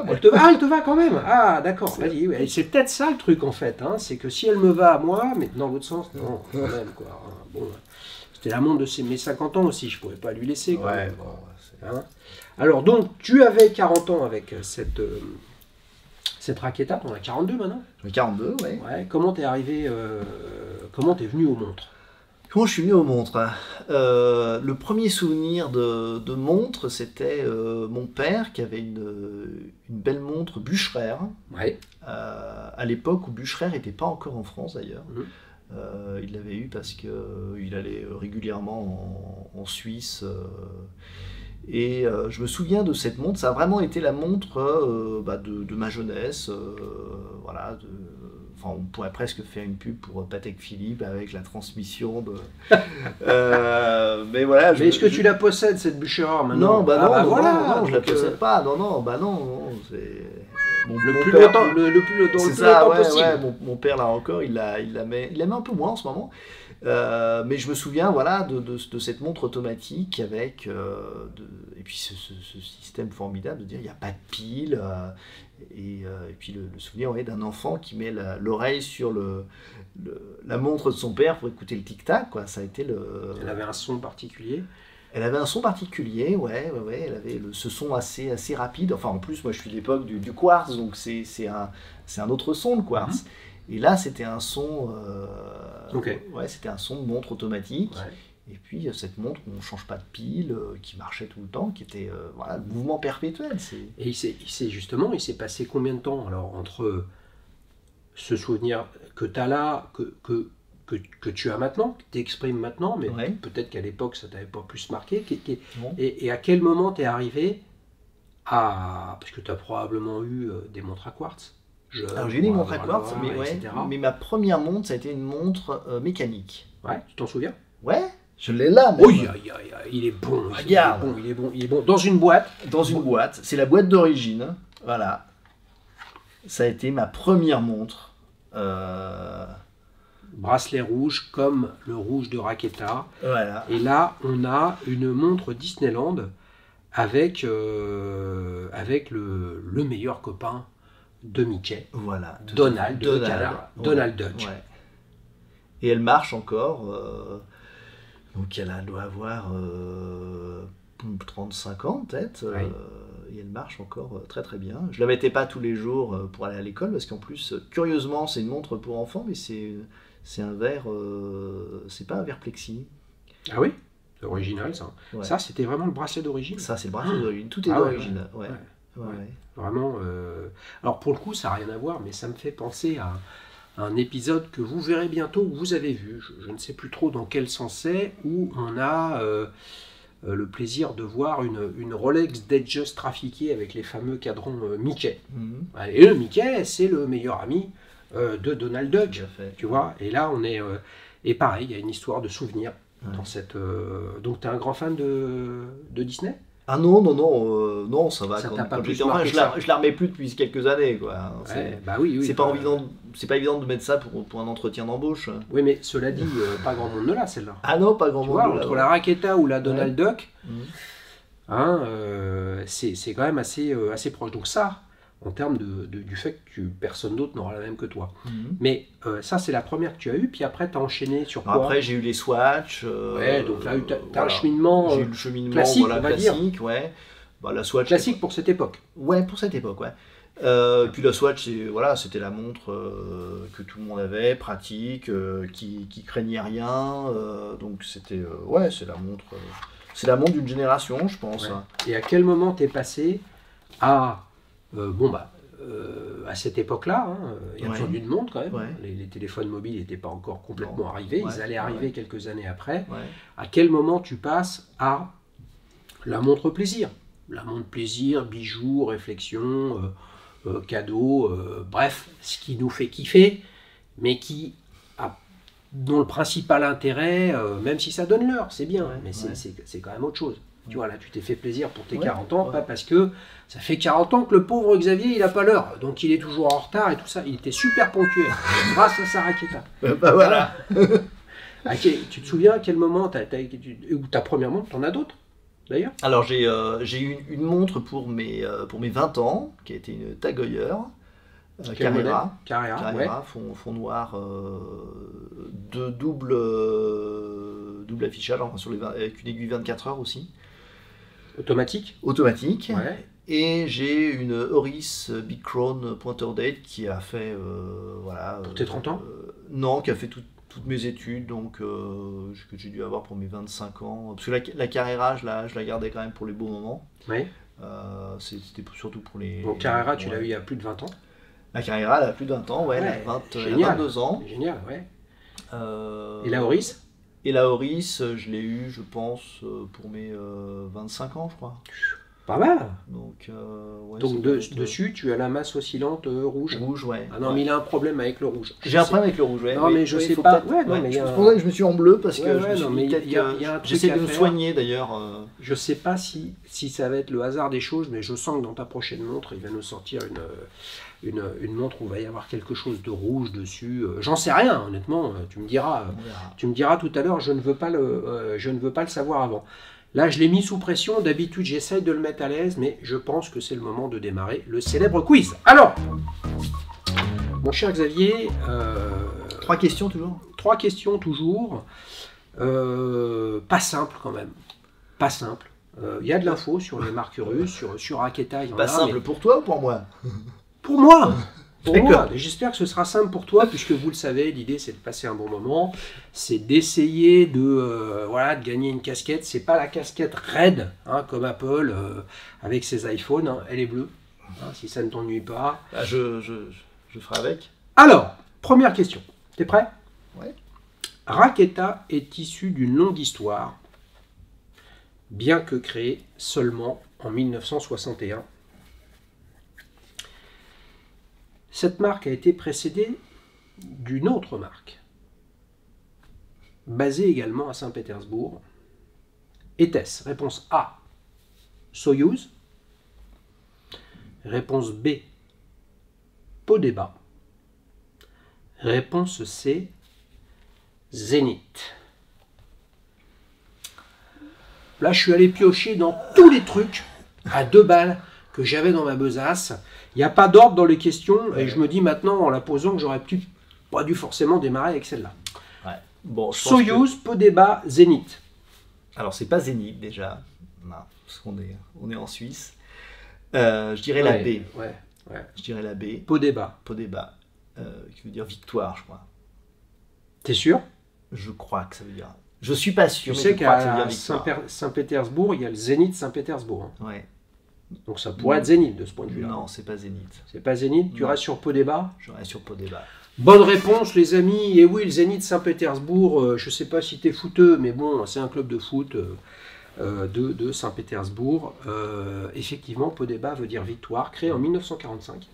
Elle te va quand même. Ah, d'accord, vas-y. Ouais. C'est peut-être ça le truc en fait, hein, c'est que si elle me va à moi, mais dans l'autre sens, non, quand même, quoi. Bon, c'était la montre de mes 50 ans aussi, je ne pouvais pas lui laisser. Quand même. Bon, hein. Alors, donc, tu avais 40 ans avec cette Raketa, on a 42 maintenant. 42, ouais. Comment t'es arrivé, comment t'es venu aux montres? Comment je suis venu aux montres? Le premier souvenir de montre, c'était mon père qui avait une belle montre Bucherer. Ouais. À l'époque où Bucherer n'était pas encore en France d'ailleurs. Il l'avait eu parce qu'il allait régulièrement en Suisse. Et je me souviens de cette montre, ça a vraiment été la montre de ma jeunesse. Voilà, on pourrait presque faire une pub pour Patek Philippe avec la transmission de. Mais voilà. Mais est-ce que tu la possèdes cette Bucherer maintenant? Non, non, je la possède pas. Non, c'est. Le plus longtemps possible. Mon père là encore, il l'aime un peu moins en ce moment. Mais je me souviens voilà, de cette montre automatique avec et puis ce système formidable de dire il n'y a pas de pile et puis le souvenir ouais, d'un enfant qui met l'oreille sur la montre de son père pour écouter le tic-tac. Quoi. Ça a été Elle avait un son particulier. Elle avait un son particulier, ouais, elle avait ce son assez rapide. Enfin, en plus, moi, je suis de l'époque du quartz, donc c'est un autre son, le quartz. Et là, c'était un son, ouais, c'était un son de montre automatique. Ouais. Et puis, cette montre, on ne change pas de pile, qui marchait tout le temps, qui était voilà, le mouvement perpétuel. Et il s'est passé combien de temps alors entre ce souvenir que tu as là, que tu as maintenant, que tu exprimes maintenant, mais ouais. Peut-être qu'à l'époque ça t'avait pas plus marqué, et à quel moment tu es arrivé à... Parce que tu as probablement eu des montres à quartz. Alors j'ai eu des montres à quartz, mais ma première montre, ça a été une montre mécanique. Ouais, tu t'en souviens? Ouais, je l'ai là même. Oui, il est bon. Regarde. Il est bon. Dans une boîte. Dans une boîte, c'est la boîte d'origine, voilà. Ça a été ma première montre. Bracelet rouge comme le rouge de Raketa. Voilà. Et là, on a une montre Disneyland avec le meilleur copain de Mickey. Voilà. Donald Duck. Ouais. Et elle marche encore. Donc elle doit avoir 35 ans peut-être. Oui. Et elle marche encore très très bien. Je ne la mettais pas tous les jours pour aller à l'école parce qu'en plus, curieusement, c'est une montre pour enfants, mais c'est un verre, c'est pas un verre plexi. Ah oui, c'est original ça. Ouais. Ça, c'était vraiment le bracelet d'origine. Ça, c'est le bracelet d'origine. Tout est d'origine. Ouais. Vraiment. Alors pour le coup, ça n'a rien à voir, mais ça me fait penser à un épisode que vous verrez bientôt, où vous avez vu, je ne sais plus trop dans quel sens c'est, où on a le plaisir de voir une Rolex Datejust trafiquée avec les fameux cadrans Mickey. Mm-hmm. Et le Mickey, c'est le meilleur ami de Donald Duck, tu vois. Et là, on est... et pareil, il y a une histoire de souvenir dans cette... Donc, tu es un grand fan de Disney ? Ah non, ça va. Ça je la remets plus depuis quelques années, quoi. Oui. C'est pas évident de mettre ça pour un entretien d'embauche. Oui, mais cela dit, pas grand monde ne l'a, celle-là. Ah non, pas grand monde. Tu vois, entre la Raketa ou la Donald Duck, c'est quand même assez proche. Donc ça, en termes du fait que personne d'autre n'aura la même que toi. Mais ça, c'est la première que tu as eue, puis après, tu as enchaîné sur quoi? Après, j'ai eu les Swatch. Donc là, tu as un cheminement, j'ai eu le cheminement classique, on va dire. Ouais. Bah, la Swatch, classique pour cette époque. Ouais, pour cette époque, ouais. Puis la Swatch, c'était la montre que tout le monde avait, pratique, qui craignait rien. Donc c'était, c'est la montre d'une génération, je pense. Ouais. Et à quel moment t'es passé à à cette époque-là, il y a besoin d'une montre quand même. Ouais. Les téléphones mobiles n'étaient pas encore complètement arrivés, ils allaient arriver quelques années après. Ouais. À quel moment tu passes à la montre plaisir? La montre plaisir, bijoux, réflexion, cadeaux, bref, ce qui nous fait kiffer, mais dont le principal intérêt, même si ça donne l'heure, c'est bien, mais c'est quand même autre chose. Tu vois, là, tu t'es fait plaisir pour tes 40 ans, pas parce que ça fait 40 ans que le pauvre Xavier, il n'a pas l'heure, donc il est toujours en retard et tout ça. Il était super ponctuel, grâce à sa Raketa. Voilà. Tu te souviens à quel moment, ou ta première montre, t'en as d'autres, d'ailleurs? Alors, j'ai eu une montre pour mes 20 ans, qui a été une Tag Heuer. Carrera, fond noir, de double affichage, avec une aiguille 24 heures aussi. Automatique. Ouais. Et j'ai une Oris Big Crown Pointer Date qui a fait... pour tes 30 ans Non, qui a fait toutes mes études, donc que j'ai dû avoir pour mes 25 ans. Parce que la Carrera, je la gardais quand même pour les beaux moments. Oui. C'était surtout pour les... Donc Carrera, tu l'as eu il y a plus de 20 ans? La Carrera, elle a plus de 20 ans, elle a 22 ans. Génial, ouais. Et la Oris? Et la Oris, je l'ai eu, je pense, pour mes 25 ans, je crois. Pas mal. Donc, ouais, Donc ça doit être, dessus, tu as la masse oscillante rouge. rouge, ouais. Ah non, Ouais. mais il a un problème avec le rouge. J'ai un problème avec le rouge, ouais. Non, Oui, mais je oui, sais faut pas. peut-être- Ouais, non, mais il y a c'est pour ça que je me suis en bleu, parce Ouais, que je ouais, me suis non, dit mais peut-être il y a que un truc j'essaie à de me faire. soigner d'ailleurs. Je sais pas si ça va être le hasard des choses, mais je sens que dans ta prochaine montre, il va nous sortir une montre où il va y avoir quelque chose de rouge dessus. J'en sais rien, honnêtement. Tu me diras. On verra. Tu me diras tout à l'heure. Je ne veux pas le savoir avant. Là, je l'ai mis sous pression. D'habitude, j'essaye de le mettre à l'aise, mais je pense que c'est le moment de démarrer le célèbre quiz. Alors, mon cher Xavier, 3 questions toujours. 3 questions toujours. Pas simple quand même. Pas simple. Il y a de l'info sur les marques russes, sur Raketa. Il y en Pas a, simple mais pour toi ou pour moi? pour moi. Pour D'accord. moi. J'espère que ce sera simple pour toi, puisque vous le savez, l'idée c'est de passer un bon moment, c'est d'essayer de gagner une casquette. C'est pas la casquette raide, hein, comme Apple avec ses iPhones. Hein. Elle est bleue, hein, si ça ne t'ennuie pas. Ah, je ferai avec. Alors, première question. T'es prêt? Ouais. Raketa est issu d'une longue histoire, bien que créée seulement en 1961. Cette marque a été précédée d'une autre marque, basée également à Saint-Pétersbourg. Était-ce réponse A, Soyouz? Réponse B, Podeba? Réponse C, Zénith? Là, je suis allé piocher dans tous les trucs à 2 balles que j'avais dans ma besace. Il n'y a pas d'ordre dans les questions, et je me dis maintenant, en la posant, que j'aurais pas dû forcément démarrer avec celle-là. Ouais. Bon, je pense Soyouz, Podeba, Zénith. Alors, c'est pas Zénith déjà. Non, parce qu'on est en Suisse. Je dirais la B. Ouais. Je dirais la B. Podeba. Podeba. Qui veut dire victoire, je crois. T'es sûr? Je crois que ça veut dire. Je suis pas sûr. Tu mais sais je crois que ça veut qu'à dire victoire. Saint-Pétersbourg, il y a le Zénith Saint-Pétersbourg. Hein. Ouais. Donc ça pourrait être Zénith de ce point de vue-là. Non, c'est pas Zénith. C'est pas Zénith? Tu Non. restes sur Podeba? Je reste sur Podeba. Bonne réponse, les amis. Et oui, le Zénith Saint-Pétersbourg, je sais pas si t'es footeux, mais bon, c'est un club de foot de Saint-Pétersbourg. Effectivement, Podeba veut dire victoire, créé en 1945,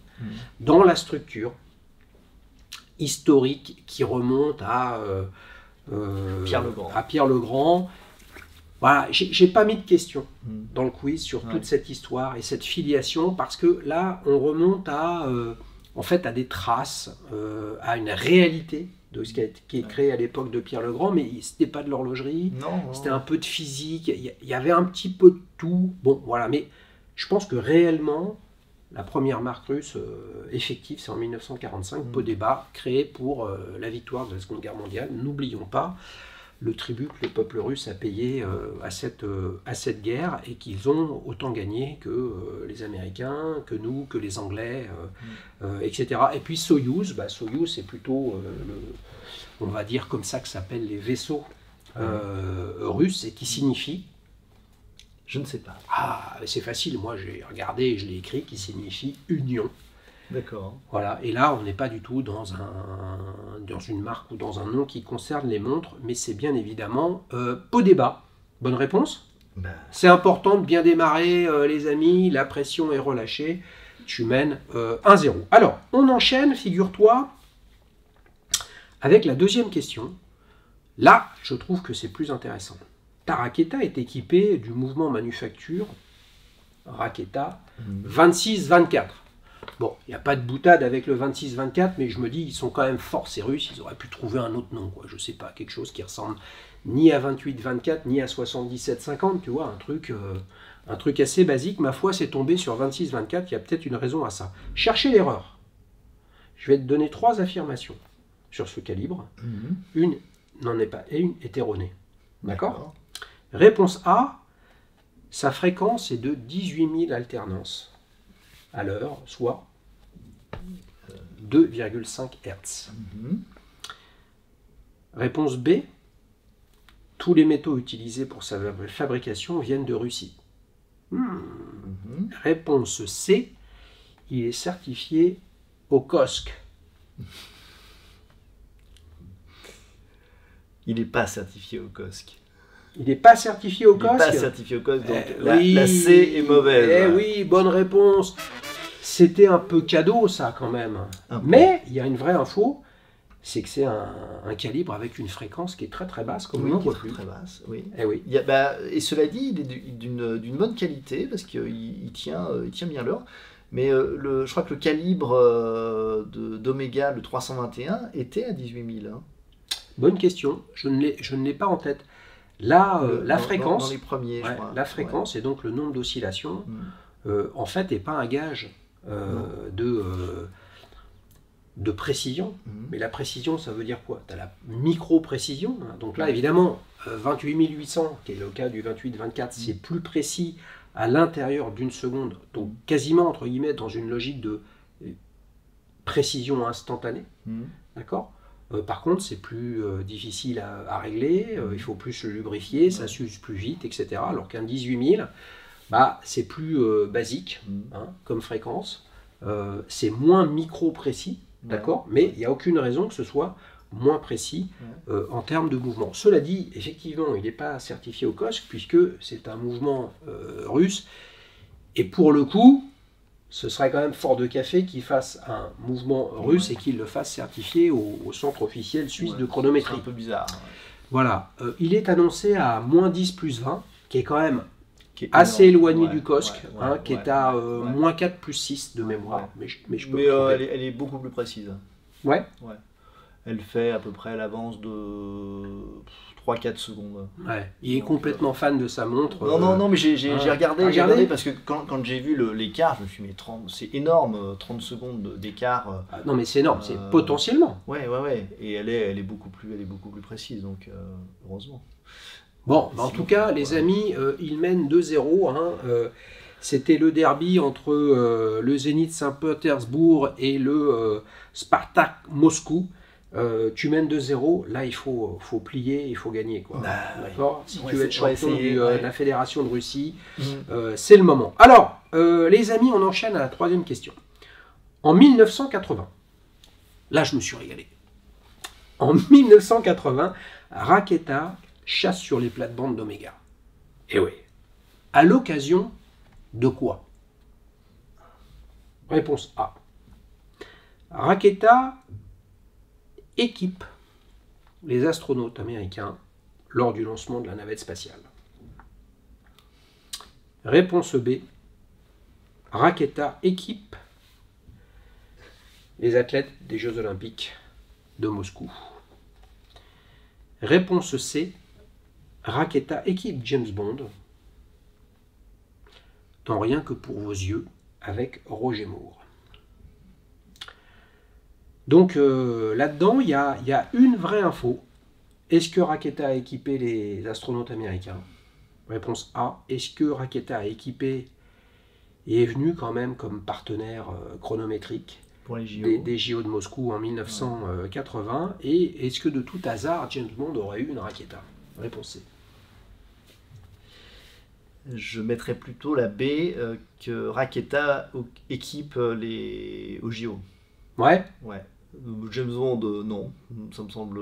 dans la structure historique qui remonte à Pierre le Grand. à Pierre le Grand. Voilà, j'ai pas mis de questions Mm. dans le quiz sur Ouais. toute cette histoire et cette filiation, parce que là, on remonte en fait, à des traces, à une réalité de ce qui est créé à l'époque de Pierre le Grand, mais c'était pas de l'horlogerie, Non. c'était un peu de physique, il y avait un petit peu de tout. Bon, voilà, mais je pense que réellement, la première marque russe effective, c'est en 1945, Podeba, créée pour la victoire de la Seconde Guerre mondiale. N'oublions pas le tribut que le peuple russe a payé à cette guerre, et qu'ils ont autant gagné que les Américains, que nous, que les Anglais, etc. Et puis Soyouz, Soyouz c'est plutôt, on va dire comme ça que s'appellent les vaisseaux russes, et qui signifie, Je ne sais pas. c'est facile, moi j'ai regardé et je l'ai écrit, qui signifie union. D'accord. Voilà, et là on n'est pas du tout dans une marque ou dans un nom qui concerne les montres, mais c'est bien évidemment Podeba. Bonne réponse. Ben, C'est important de bien démarrer, les amis, la pression est relâchée, tu mènes 1-0. Alors, on enchaîne, figure-toi, avec la deuxième question. Là, je trouve que c'est plus intéressant. Ta Raketa est équipée du mouvement manufacture Raketa 26-24. Bon, il n'y a pas de boutade avec le 26-24, mais je me dis, ils sont quand même forts, ces Russes, ils auraient pu trouver un autre nom, quoi. Je sais pas, quelque chose qui ressemble ni à 28-24, ni à 77-50, tu vois, un truc assez basique. Ma foi, c'est tombé sur 26-24, il y a peut-être une raison à ça. Cherchez l'erreur. Je vais te donner 3 affirmations sur ce calibre. Une n'en est pas, et une est erronée. D'accord ? Réponse A, sa fréquence est de 18 000 alternances à l'heure, soit 2,5 Hz. Réponse B, tous les métaux utilisés pour sa fabrication viennent de Russie. Réponse C, il est certifié au COSC. Il n'est pas certifié au COSC. Il n'est pas certifié au Il n'est pas COSC. certifié au COSC, donc Oui. la C est mauvaise. Eh oui, bonne réponse. C'était un peu cadeau, ça, quand même. Un peu. Mais il y a une vraie info, c'est que c'est un calibre avec une fréquence qui est très très basse, comme on Oui, n'en qui est voit plus. très basse, oui. Eh oui. Et cela dit, il est d'une bonne qualité parce qu'il tient bien l'heure. Mais je crois que le calibre d'Omega, le 321, était à 18 000. Hein. Bonne question, je ne l'ai pas en tête. Là, la fréquence, dans les premiers, je crois. la fréquence et donc le nombre d'oscillations, en fait, n'est pas un gage de précision. Mais la précision, ça veut dire quoi? Tu as la micro-précision. Hein. Donc là, évidemment, 28 800, qui est le cas du 28-24, c'est plus précis à l'intérieur d'une seconde. Donc quasiment, entre guillemets, dans une logique de précision instantanée. D'accord? Par contre, c'est plus difficile à régler, il faut plus le lubrifier, ça s'use plus vite, etc. Alors qu'un 18 000, c'est plus basique hein, comme fréquence, c'est moins micro-précis, d'accord, mais il n'y a aucune raison que ce soit moins précis en termes de mouvement. Cela dit, effectivement, il n'est pas certifié au COSC puisque c'est un mouvement russe, et pour le coup, ce serait quand même fort de café qu'il fasse un mouvement russe et qu'il le fasse certifier au centre officiel suisse de chronométrie. C'est un peu bizarre. Voilà. Il est annoncé à moins 10 plus 20, qui est quand même assez éloigné du COSC, qui est à moins 4 plus 6 de mémoire. Mais je peux me tromper. Elle est beaucoup plus précise. Ouais. Elle fait à peu près l'avance de 3-4 secondes. Ouais. Il est complètement fan de sa montre. Non, mais j'ai regardé parce que quand j'ai vu l'écart, je me suis dit, mais 30, c'est énorme, 30 secondes d'écart. Non, mais c'est énorme, c'est potentiellement. Ouais. Et elle est beaucoup plus précise, donc heureusement. Bon, en tout cas, les amis, ils mènent 2-0. Hein, c'était le derby entre le Zénith Saint-Pétersbourg et le Spartak Moscou. Tu mènes 2-0, là il faut plier, il faut gagner. Quoi. D'accord ? Si tu veux être champion de la Fédération de Russie, c'est le moment. Alors, les amis, on enchaîne à la troisième question. En 1980, là je me suis régalé. En 1980, Raketa chasse sur les plates-bandes d'Omega. Et oui. À l'occasion de quoi? Réponse A. Raketa équipe les astronautes américains lors du lancement de la navette spatiale. Réponse B. Raketa équipe les athlètes des Jeux Olympiques de Moscou. Réponse C. Raketa équipe James Bond dans Rien que pour vos yeux avec Roger Moore. Donc là-dedans, il y a une vraie info. Est-ce que Raketa a équipé les astronautes américains? Réponse A. Est-ce que Raketa a équipé et est venu quand même comme partenaire chronométrique pour les JO. Des JO de Moscou en 1980? Et est-ce que de tout hasard, James Bond aurait eu une Raketa? Réponse C. Je mettrais plutôt la B, que Raketa équipe aux JO. Ouais. James Bond, non. Ça me semble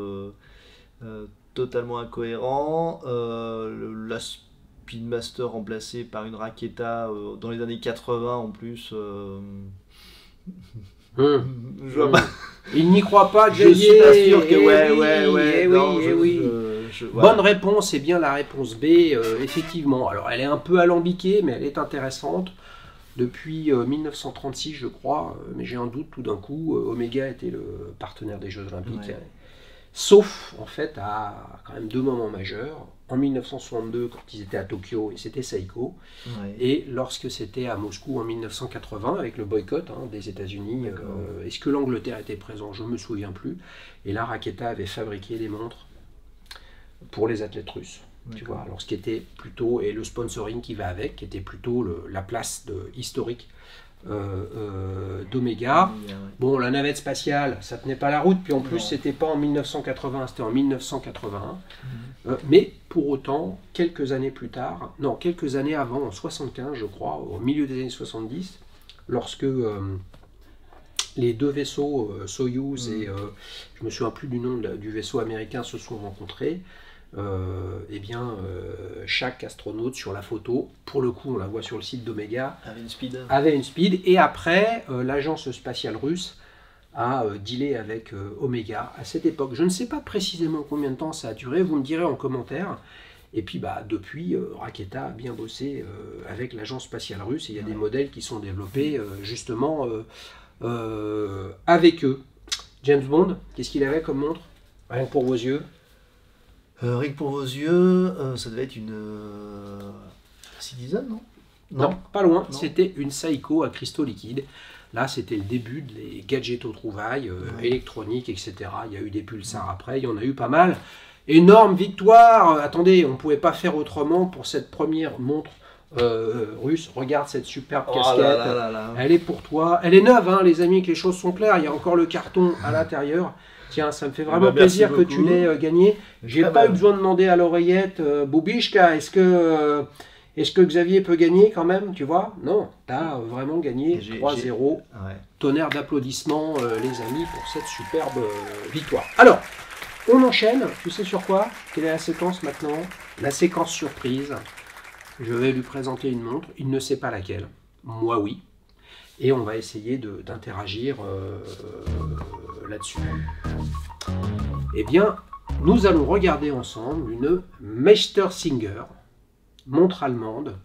totalement incohérent. La Speedmaster remplacée par une Raketa dans les années 80 en plus. Il n'y croit pas, je suis pas sûr que oui. Bonne réponse, c'est bien la réponse B, effectivement. Alors elle est un peu alambiquée, mais elle est intéressante. Depuis 1936, je crois, mais j'ai un doute tout d'un coup, Omega était le partenaire des Jeux Olympiques. Ouais. Sauf, en fait, à quand même deux moments majeurs. En 1962, quand ils étaient à Tokyo, et c'était Seiko. Ouais. Et lorsque c'était à Moscou en 1980, avec le boycott des États-Unis. Est-ce que l'Angleterre était présente? Je ne me souviens plus. Et là, Raketa avait fabriqué des montres pour les athlètes russes. Tu vois, alors ce qui était plutôt, et le sponsoring qui va avec, qui était plutôt la place historique d'Omega. Bon, la navette spatiale, ça tenait pas la route, puis en plus, c'était pas en 1980, c'était en 1981. Mais pour autant, quelques années avant, en 75, je crois, au milieu des années 70, lorsque les deux vaisseaux Soyouz et je me souviens plus du nom du vaisseau américain se sont rencontrés. chaque astronaute sur la photo, pour le coup on la voit sur le site d'Omega, Avait une speed, et après l'agence spatiale russe a dealé avec Omega à cette époque. Je ne sais pas précisément combien de temps ça a duré, vous me direz en commentaire. Et puis depuis, Raketa a bien bossé avec l'agence spatiale russe, et il y a des modèles qui sont développés justement avec eux. James Bond, qu'est-ce qu'il avait comme montre? Rien que pour vos yeux. Rien que pour vos yeux, ça devait être une Citizen, non? Non, pas loin. Non. C'était une Seiko à cristaux liquides. Là, c'était le début des gadgets aux trouvailles, électroniques, etc. Il y a eu des pulsars après, il y en a eu pas mal. Énorme victoire. Attendez, on ne pouvait pas faire autrement pour cette première montre russe. Regarde cette superbe casquette. Elle est pour toi. Elle est neuve, hein, les amis, que les choses sont claires. Il y a encore le carton à l'intérieur. Tiens, ça me fait vraiment plaisir que tu l'aies gagné. J'ai pas eu besoin de demander à l'oreillette, Boubishka, est-ce que Xavier peut gagner quand même, tu vois? Non, tu as vraiment gagné 3-0. Ouais. Tonnerre d'applaudissements, les amis, pour cette superbe victoire. Alors, on enchaîne. Tu sais sur quoi? Quelle est la séquence maintenant? La séquence surprise. Je vais lui présenter une montre. Il ne sait pas laquelle. Moi, oui. Et on va essayer d'interagir là-dessus. Eh bien, nous allons regarder ensemble une Meistersinger, montre allemande,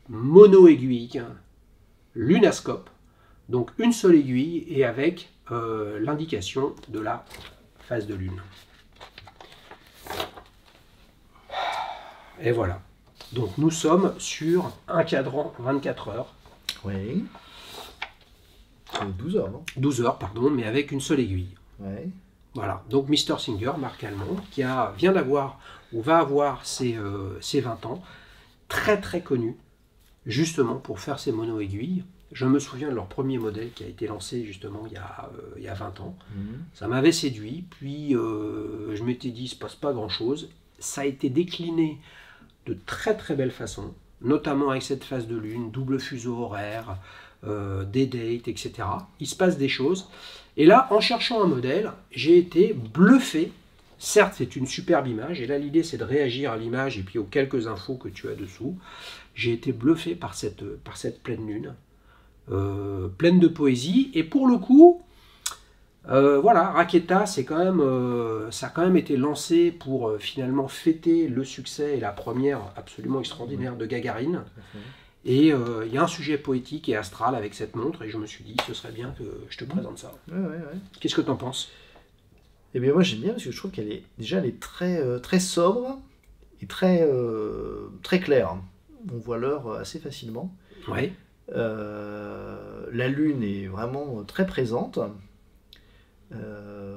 mono-aiguille, lunascope, donc une seule aiguille et avec l'indication de la phase de lune. Et voilà. Donc nous sommes sur un cadran 24 heures. Oui. 12 heures, non? 12 heures, pardon, mais avec une seule aiguille. Oui. Voilà, donc Meistersinger, marque allemande, qui vient d'avoir, ou va avoir ses 20 ans, très très connu, justement pour faire ses mono-aiguilles. Je me souviens de leur premier modèle qui a été lancé justement il y a 20 ans. Ça m'avait séduit, puis je m'étais dit, il ne se passe pas grand-chose. Ça a été décliné de très très belle façon, notamment avec cette phase de lune, double fuseau horaire, des dates, etc. Il se passe des choses. Et là, en cherchant un modèle, j'ai été bluffé. Certes, c'est une superbe image, et là l'idée c'est de réagir à l'image et puis aux quelques infos que tu as dessous. J'ai été bluffé par cette pleine lune, pleine de poésie, et pour le coup, voilà, Raketa, ça a quand même été lancé pour finalement fêter le succès et la première absolument extraordinaire de Gagarine. Et il y a un sujet poétique et astral avec cette montre, et je me suis dit, ce serait bien que je te présente ça. Ouais. Qu'est-ce que tu en penses? Eh bien, moi j'aime bien parce que je trouve qu'elle est très, très sobre et très claire. On voit l'heure assez facilement. Ouais. La lune est vraiment très présente.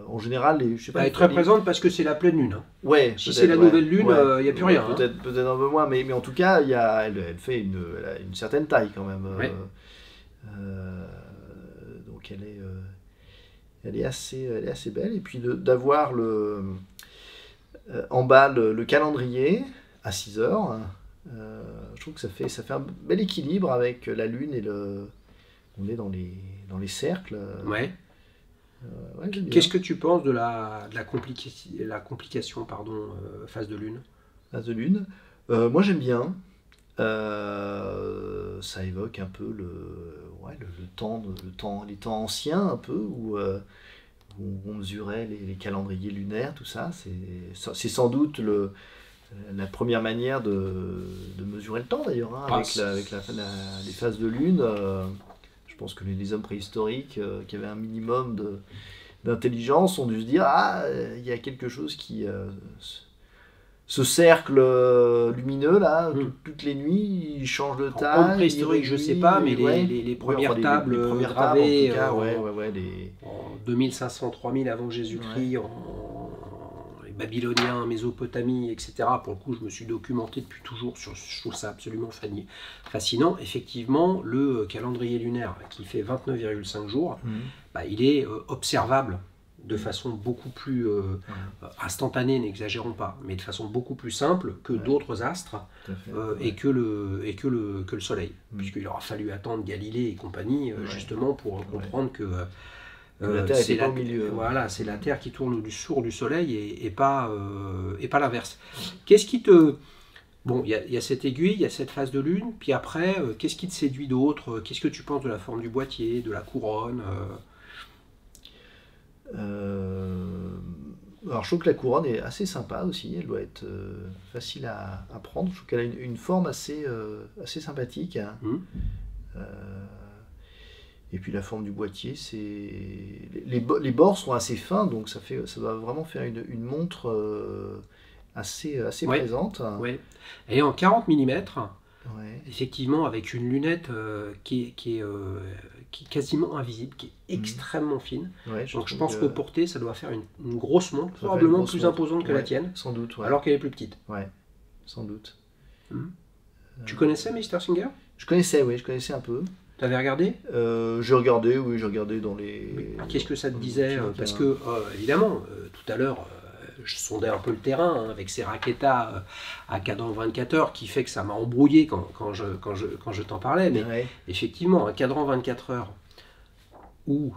En général, je sais pas. Elle est très présente parce que c'est la pleine lune. Hein. Ouais. Si c'est la nouvelle lune, il n'y a plus rien. Peut-être un peu moins, mais en tout cas, elle a une certaine taille quand même. Ouais. Donc elle est assez belle. Et puis d'avoir en bas le calendrier à 6 heures, je trouve que ça fait un bel équilibre avec la lune et on est dans les cercles. Ouais. Ouais, qu'est-ce que tu penses de la complication phase de lune? Phase de lune. Moi j'aime bien. Ça évoque un peu les temps anciens un peu où on mesurait les calendriers lunaires, tout ça. C'est sans doute la première manière de mesurer le temps d'ailleurs, hein, avec les phases de lune. Je pense que les hommes préhistoriques qui avaient un minimum d'intelligence ont dû se dire il y a quelque chose qui ce cercle lumineux là, toutes les nuits, il change de taille. Homme préhistorique, je sais pas, mais les premières tables gravées en 2500-3000 avant Jésus-Christ, les Babyloniens, Mésopotamie, etc. Pour le coup, je me suis documenté depuis toujours je trouve ça absolument fascinant. Effectivement, le calendrier lunaire qui fait 29,5 jours, il est observable de façon beaucoup plus instantanée, n'exagérons pas, mais de façon beaucoup plus simple que d'autres astres et que le Soleil, puisqu'il aura fallu attendre Galilée et compagnie justement pour comprendre que La Terre n'était pas au milieu. Voilà, c'est la Terre qui tourne autour du Soleil et pas l'inverse. Qu'est-ce qui te... Bon, il y a cette aiguille, il y a cette phase de lune, puis après, qu'est-ce qui te séduit d'autre? Qu'est-ce que tu penses de la forme du boîtier, de la couronne? Alors je trouve que la couronne est assez sympa aussi, elle doit être facile à prendre. Je trouve qu'elle a une forme assez sympathique. Hein. Et puis la forme du boîtier, les bords sont assez fins, donc ça va vraiment faire une montre assez présente. Ouais. Et en 40 mm, Ouais. effectivement, avec une lunette qui est quasiment invisible, qui est extrêmement fine. Ouais, Donc je pense que qu'au porté, ça doit faire une grosse montre, ça fait probablement une grosse plus montre. imposante que la tienne, Sans doute, ouais. alors qu'elle est plus petite. Ouais, sans doute. Tu connaissais Mr. Singer? Je connaissais un peu. Tu avais regardé? J'ai regardé dans les... Qu'est-ce que ça te dans les disait? films, Parce hein. que, évidemment, tout à l'heure, je sondais un peu le terrain hein, avec ces raquetas à cadran 24 heures qui fait que ça m'a embrouillé quand je t'en parlais. Mais Ouais. effectivement, un cadran 24 heures ou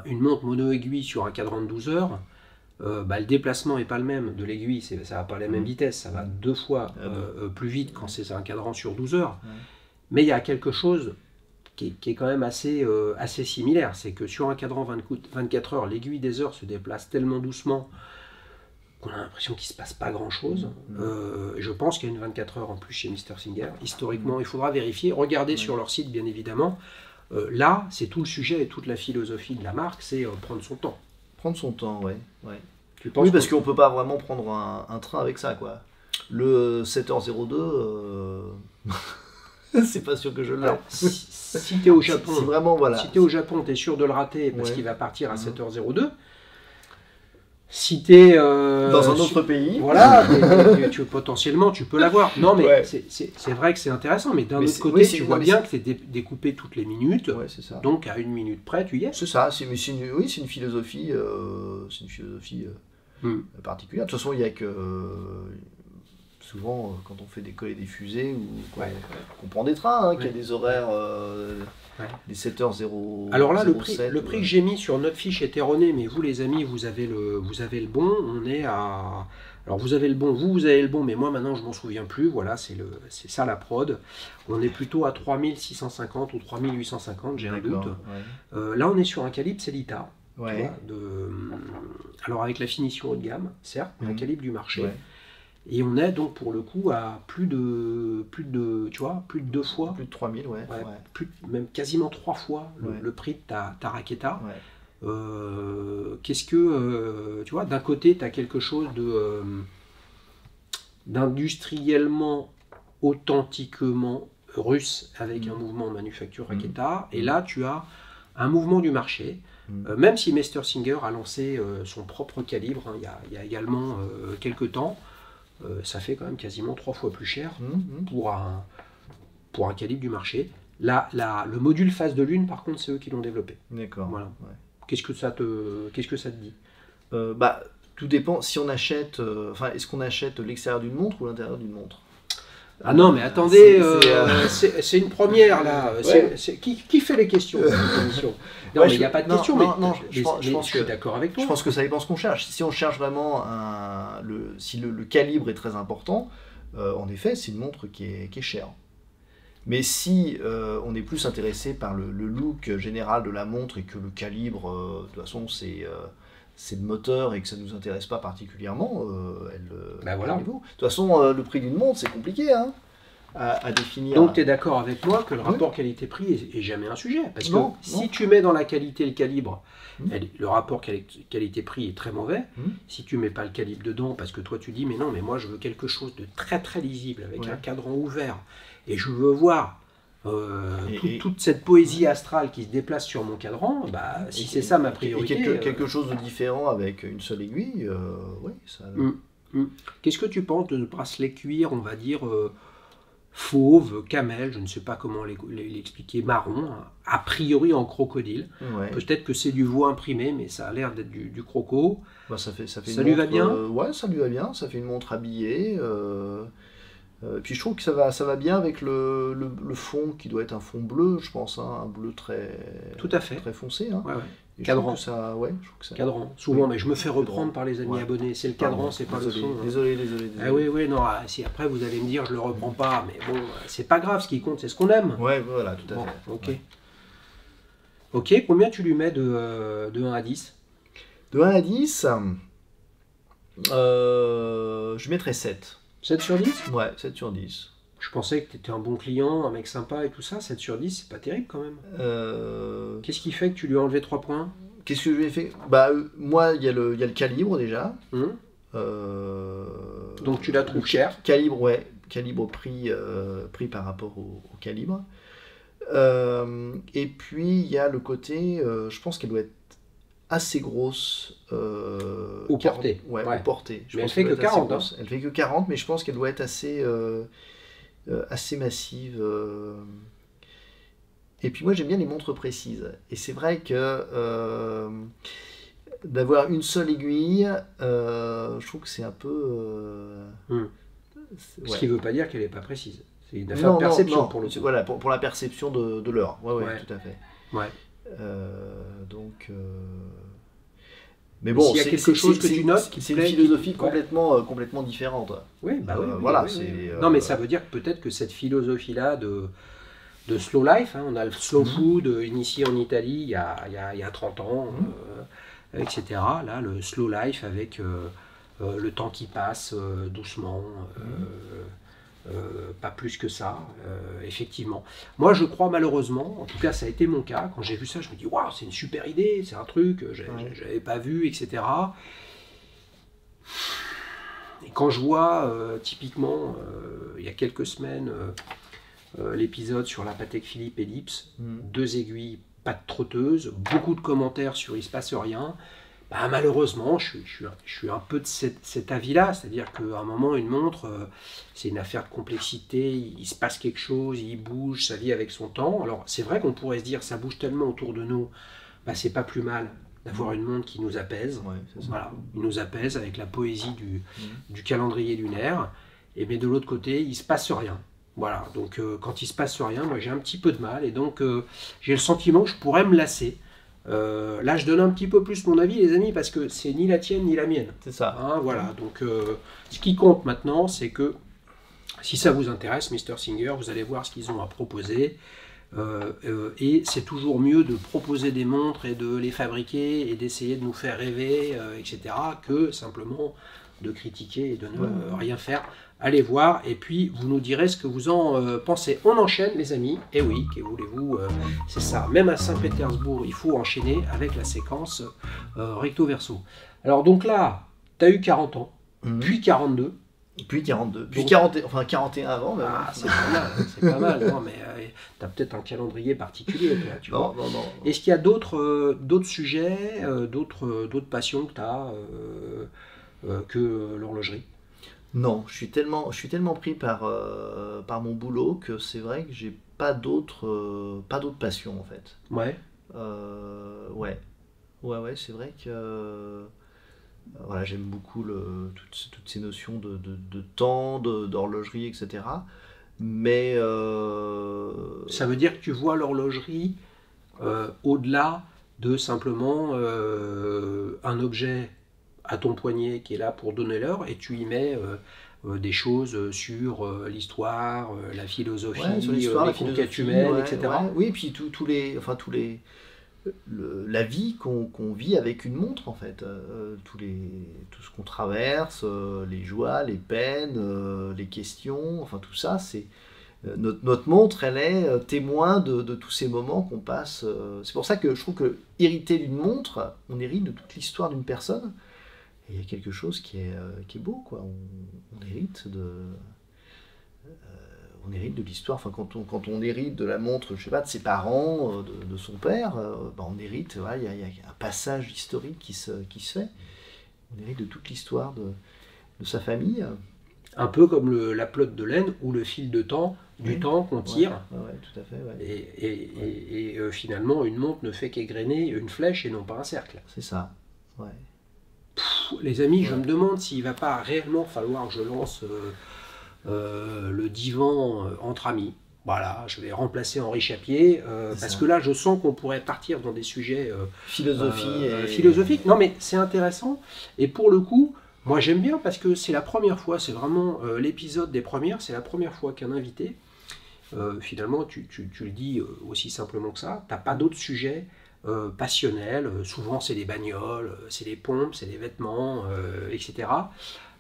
une montre mono-aiguille sur un cadran de 12 heures, le déplacement n'est pas le même de l'aiguille, ça va pas à la même vitesse, ça va 2 fois plus vite quand c'est un cadran sur 12 heures. Ouais. Mais il y a quelque chose qui est quand même assez similaire, c'est que sur un cadran 24 heures, l'aiguille des heures se déplace tellement doucement qu'on a l'impression qu'il ne se passe pas grand-chose. Je pense qu'il y a une 24 heures en plus chez Mr. Singer. Historiquement, il faudra vérifier. Regardez sur leur site, bien évidemment. Là, c'est tout le sujet et toute la philosophie de la marque, c'est prendre son temps. Prendre son temps, ouais. Tu penses Oui, parce qu'on ne peut pas vraiment prendre un train avec ça, quoi. Le 7h02, c'est pas sûr que je l'ai. Alors, si tu es au Japon, C'est vraiment, voilà. si tu es au Japon, tu es sûr de le rater parce Ouais. qu'il va partir à 7h02. Si tu es Dans un autre pays. voilà, potentiellement tu peux l'avoir. Non, mais Ouais. c'est vrai que c'est intéressant, mais d'un Mais autre c'est- côté, oui, c'est- tu non, vois mais bien que c'est découpé toutes les minutes. Ouais, c'est ça. Donc à 1 minute près, tu y es. C'est ça, c'est une philosophie, particulière. De toute façon, il y a que souvent quand on fait des cols et des fusées ou qu'on prend des trains, qu'il y a des horaires des 7h07. Alors là, le prix que j'ai mis sur notre fiche est erroné, mais vous les amis, vous avez le bon. On est à... Alors vous avez le bon, vous avez le bon, mais moi maintenant je m'en souviens plus. Voilà, c'est ça la prod. On est plutôt à 3650 ou 3850, j'ai un doute. Là, on est sur un calibre Cellita. Tu vois, alors avec la finition haut de gamme, certes, mais un calibre du marché. Ouais. Et on est donc pour le coup à plus de 2 fois. Plus de 3000, ouais. Même quasiment 3 fois Ouais. le prix de ta raqueta. Ouais. Qu'est-ce que, tu vois, d'un côté, tu as quelque chose d'industriellement, authentiquement russe avec un mouvement manufacture raqueta, et là, tu as un mouvement du marché. Même si Mr. Singer a lancé son propre calibre, hein, il y a également quelques temps, ça fait quand même quasiment 3 fois plus cher pour un calibre du marché. Le module phase de lune, par contre, c'est eux qui l'ont développé. D'accord. Voilà. Ouais. Qu'est-ce que ça te dit? Tout dépend. Si on achète, est-ce qu'on achète l'extérieur d'une montre ou l'intérieur d'une montre? Ah non, mais attendez, c'est, c'est une première là. Ouais. Qui fait les questions dans cette émission? Non, mais il n'y a pas de questions. Je suis d'accord avec toi. Je pense que ça dépend ce qu'on cherche. Si on cherche vraiment si le calibre est très important, en effet, c'est une montre qui est chère. Mais si on est plus intéressé par le look général de la montre et que le calibre, de toute façon, c'est le moteur et que ça ne nous intéresse pas particulièrement, voilà. De toute façon, le prix d'une montre, c'est compliqué à définir. Donc tu es d'accord avec moi que le rapport qualité-prix est jamais un sujet. Parce que si tu mets dans la qualité le calibre, le rapport qualité-prix est très mauvais. Si tu mets pas le calibre dedans, parce que toi tu dis mais non, mais moi je veux quelque chose de très très lisible avec un cadran ouvert et je veux voir toute cette poésie astrale qui se déplace sur mon cadran, si c'est ça ma priorité. Et quelque chose de différent avec une seule aiguille, oui. Ça... Qu'est-ce que tu penses de ce bracelet cuir, on va dire fauve, camel, je ne sais pas comment l'expliquer, marron, a priori en crocodile. Ouais. Peut-être que c'est du veau imprimé, mais ça a l'air d'être du croco. Ça fait ça lui va bien ouais, ça lui va bien. Ça fait une montre habillée. Puis je trouve que ça va bien avec le fond qui doit être un fond bleu, je pense, hein, un bleu Tout à fait. très foncé. Hein. Ouais, ouais. Et Cadran. je trouve que ça. Cadran. Souvent, Oui. mais je me fais reprendre Cadran. par les amis Ouais. abonnés. C'est le cadran, c'est pas le Désolé, son. Hein. désolé. Ah oui, oui, non. Si après vous allez me dire, je le reprends pas, mais bon, c'est pas grave. Ce qui compte, c'est ce qu'on aime. Ouais, voilà, tout à Bon, fait. ok. Ouais. Ok, combien tu lui mets de 1 à 10? De 1 à 10, je mettrais 7. 7 sur 10? Ouais, 7 sur 10. Je pensais que tu étais un bon client, un mec sympa et tout ça. 7 sur 10, c'est pas terrible quand même. Qu'est-ce qui fait que tu lui as enlevé 3 points? Qu'est-ce que je lui ai fait? Bah, moi, il y a le calibre déjà. Hum. Euh, Donc tu la trouves chère? Calibre, ouais. Calibre pris par rapport au calibre. Et puis, il y a le côté, je pense qu'elle doit être assez grosse. Au porté. Ouais, Ouais. au porté. Je Mais elle pense fait qu'elle que doit être assez 40, hein. grosse. Elle fait que 40, mais je pense qu'elle doit être assez massive. Et puis moi, j'aime bien les montres précises. Et c'est vrai que d'avoir une seule aiguille, je trouve que c'est un peu... Ce qui veut pas dire qu'elle est pas précise. C'est une affaire de perception pour le coup. Voilà, pour la perception de l'heure. Ouais, Ouais. tout à fait. Ouais. Donc... Mais bon, s'il y a quelque chose que tu notes qui te c'est une plaît, philosophie ouais. complètement différente. Oui, bah oui, Voilà, oui, c'est... oui. Non, mais ça veut dire que peut-être que cette philosophie-là de slow life, hein, on a le slow food initié en Italie il y a 30 ans, etc. Là, le slow life avec le temps qui passe doucement, pas plus que ça, effectivement. Moi, je crois malheureusement, en tout cas, ça a été mon cas. Quand j'ai vu ça, je me dis, waouh, c'est une super idée, c'est un truc que j'avais pas vu, etc. Et quand je vois, typiquement, il y a quelques semaines, l'épisode sur la Patek Philippe Ellipse, 2 aiguilles, pas de trotteuse, beaucoup de commentaires sur il se passe rien. Bah, malheureusement, je suis un peu de cet avis-là, c'est-à-dire qu'à un moment, une montre, c'est une affaire de complexité, il se passe quelque chose, il bouge, ça vit avec son temps. Alors, c'est vrai qu'on pourrait se dire, ça bouge tellement autour de nous, bah, c'est pas plus mal d'avoir une montre qui nous apaise. Ouais, c'est ça. Voilà, il nous apaise avec la poésie du calendrier lunaire. Et mais de l'autre côté, il se passe rien. Voilà, donc quand il se passe rien, moi j'ai un petit peu de mal, et donc j'ai le sentiment que je pourrais me lasser. Là, je donne un petit peu plus mon avis, les amis, parce que c'est ni la tienne ni la mienne. C'est ça. Hein, voilà, donc ce qui compte maintenant, c'est que si ça vous intéresse, Mr. Singer, vous allez voir ce qu'ils ont à proposer. Et c'est toujours mieux de proposer des montres et de les fabriquer et d'essayer de nous faire rêver, etc., que simplement de critiquer et de ne rien faire. Allez voir, et puis vous nous direz ce que vous en pensez. On enchaîne, les amis, et oui, que voulez-vous, c'est ça. Même à Saint-Pétersbourg, il faut enchaîner avec la séquence recto-verso. Alors donc là, tu as eu 40 ans, puis 42. Puis 42. Puis Donc, 41 avant. Même. Ah, c'est pas mal, c'est pas mal. Non, mais tu as peut-être un calendrier particulier, toi, tu vois. Non. Est-ce qu'il y a d'autres sujets, d'autres passions que tu as que l'horlogerie? Non, je suis tellement pris par mon boulot que c'est vrai que j'ai pas d'autres passions en fait. Ouais. Ouais, c'est vrai que voilà, j'aime beaucoup toutes ces notions de temps, d'horlogerie, etc. Mais Ça veut dire que tu vois l'horlogerie au-delà de simplement un objet à ton poignet qui est là pour donner l'heure, et tu y mets des choses sur l'histoire, la philosophie, sur l'histoire, les la conquêtes philosophie, humaines, etc. Oui, et puis la vie qu'on vit avec une montre en fait, tout ce qu'on traverse, les joies, les peines, les questions, enfin tout ça, c'est notre montre, elle est témoin de tous ces moments qu'on passe. C'est pour ça que je trouve que hériter d'une montre, on hérite de toute l'histoire d'une personne. Et il y a quelque chose qui est beau, quoi. On hérite de l'histoire. Enfin, quand on hérite de la montre, je sais pas, de ses parents, de son père, on hérite. Il y a un passage historique qui se fait. On hérite de toute l'histoire de sa famille. Un peu comme la pelote de laine ou le fil de temps, du temps qu'on tire. Ouais, tout à fait. Ouais. Et finalement, une montre ne fait qu'égrener une flèche et non pas un cercle. C'est ça. Ouais. Les amis, je me demande s'il va pas réellement falloir que je lance le divan entre amis. Voilà, je vais remplacer Henri Chapier, parce ça. que là, je sens qu'on pourrait partir dans des sujets philosophiques. Non, mais c'est intéressant. Et pour le coup, moi, j'aime bien parce que c'est la première fois, c'est vraiment l'épisode des premières, c'est la première fois qu'un invité, finalement, tu le dis aussi simplement que ça, t'as pas d'autres sujets passionnels. Souvent, c'est les bagnoles, c'est les pompes, c'est les vêtements, etc.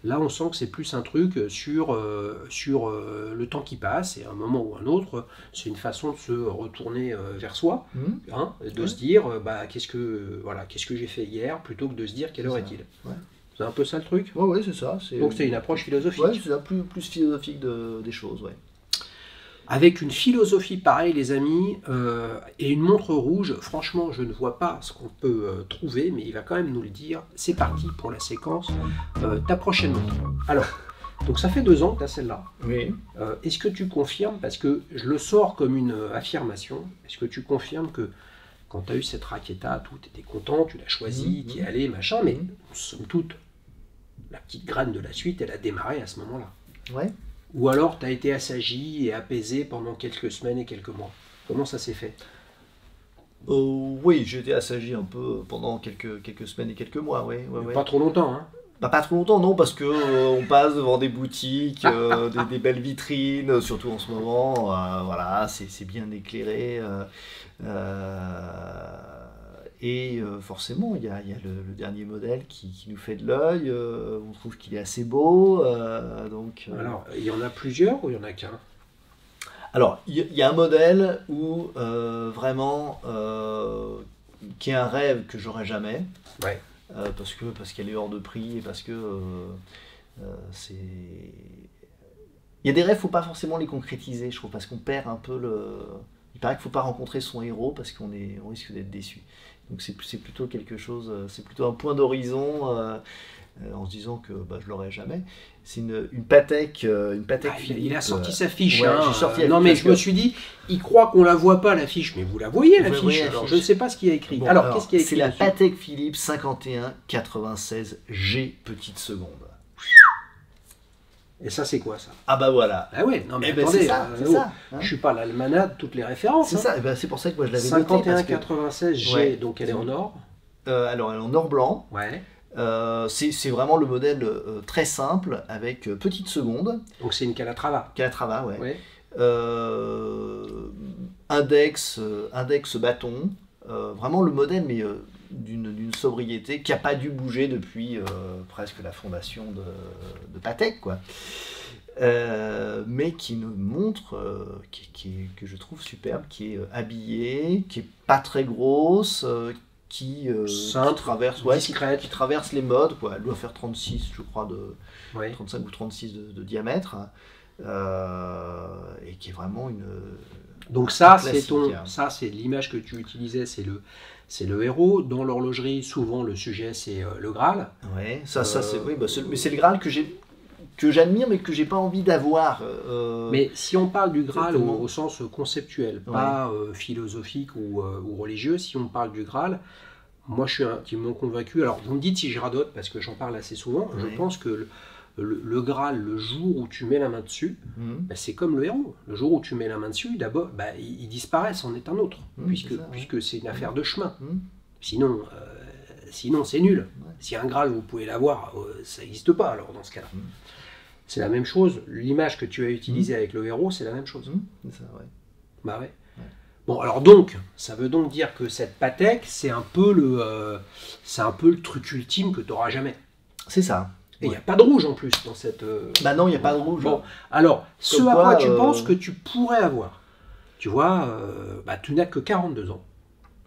Là, on sent que c'est plus un truc sur le temps qui passe, et à un moment ou un autre, c'est une façon de se retourner vers soi, hein, de se dire qu'est-ce que j'ai fait hier, plutôt que de se dire quelle heure est-il. Ouais. C'est un peu ça le truc. Ouais, c'est ça. Donc c'est une approche philosophique. Ouais, c'est ça, plus philosophique des choses, ouais. Avec une philosophie pareille, les amis, et une montre rouge, franchement, je ne vois pas ce qu'on peut trouver, mais il va quand même nous le dire. C'est parti pour la séquence. Ta prochaine montre. Alors, donc ça fait 2 ans que tu as celle-là. Oui. Est-ce que tu confirmes, parce que je le sors comme une affirmation, est-ce que tu confirmes que quand tu as eu cette raquetta, tu étais content, tu l'as choisie, tu y es allé, machin, mais somme toute, la petite graine de la suite, elle a démarré à ce moment-là. Ouais. Ou alors tu as été assagi et apaisé pendant quelques semaines et quelques mois. Comment ça s'est fait? Oui, j'ai été assagi un peu pendant quelques semaines et quelques mois, ouais. Pas trop longtemps, hein? Pas trop longtemps, non, parce que on passe devant des boutiques, des belles vitrines, surtout en ce moment. Voilà, c'est bien éclairé. Et forcément, il y a le dernier modèle qui nous fait de l'œil. On trouve qu'il est assez beau. Alors, il y en a plusieurs ou il y en a qu'un? Alors, il y a un modèle où vraiment, qui est un rêve que j'aurais jamais. Ouais. Parce qu'elle est hors de prix et parce que c'est... Il y a des rêves, il ne faut pas forcément les concrétiser, je trouve, parce qu'on perd un peu le... Il paraît qu'il ne faut pas rencontrer son héros parce qu'on risque d'être déçu. Donc c'est plutôt quelque chose, c'est plutôt un point d'horizon en se disant que je l'aurai jamais. C'est une Patek Philippe. Il a sorti sa fiche. Ouais, hein. j'ai sorti la non, fiche mais parce je me suis dit, il croit qu'on la voit pas la fiche, mais vous la voyez la Vous fiche. voyez la Alors fiche. je ne sais pas ce qu'il y a écrit. Bon, alors qu'est-ce qu'il y a écrit? C'est la dessus Patek Philippe 5196 G petite seconde. Et ça, c'est quoi ça? Ah bah voilà. Ah ouais, non mais Eh ben, attendez, c'est ça, c'est ça, hein. Je suis pas l'almanach de toutes les références. C'est hein. ça, et ben c'est pour ça que moi je l'avais noté. 51,96 G, Ouais. donc elle est en or. Alors elle est en or blanc. Ouais. C'est vraiment le modèle très simple avec petite seconde. Donc c'est une Calatrava. Calatrava, ouais. Ouais. Index bâton. Vraiment le modèle, mais d'une sobriété qui n'a pas dû bouger depuis presque la fondation de Patek, quoi. Mais qui nous montre, que je trouve superbe, qui est habillée, qui est pas très grosse, qui traverse, discrète. qui traverse les modes, quoi. Elle doit faire 36, je crois, 35 ou 36 de diamètre, et qui est vraiment une... Donc ça, classique, hein. ça c'est l'image que tu utilisais, c'est le héros. Dans l'horlogerie, souvent le sujet c'est le Graal. Ouais, ça c'est oui, mais c'est le Graal que j'admire, mais que j'ai pas envie d'avoir. Mais si on parle du Graal exactement. au sens conceptuel, pas philosophique ou religieux, si on parle du Graal, moi je suis intimement convaincu. Alors vous me dites si je radote parce que j'en parle assez souvent. Ouais. Je pense que le Graal, le jour où tu mets la main dessus, c'est comme le héros. Le jour où tu mets la main dessus, d'abord, il disparaît, c'en est un autre, puisque c'est une affaire de chemin. Sinon c'est nul. Ouais. Si un Graal, vous pouvez l'avoir, ça n'existe pas alors dans ce cas-là. C'est la même chose. L'image que tu as utilisée avec le héros, c'est la même chose. C'est ça, ouais. Bah ouais. Bon, alors donc, ça veut donc dire que cette Patek, c'est un peu le truc ultime que tu n'auras jamais. C'est ça. Et il n'y a pas de rouge en plus dans cette... Bah non, il n'y a pas de rouge. Bon, alors, ce Comme à quoi, quoi tu penses que tu pourrais avoir. Tu vois, tu n'as que 42 ans.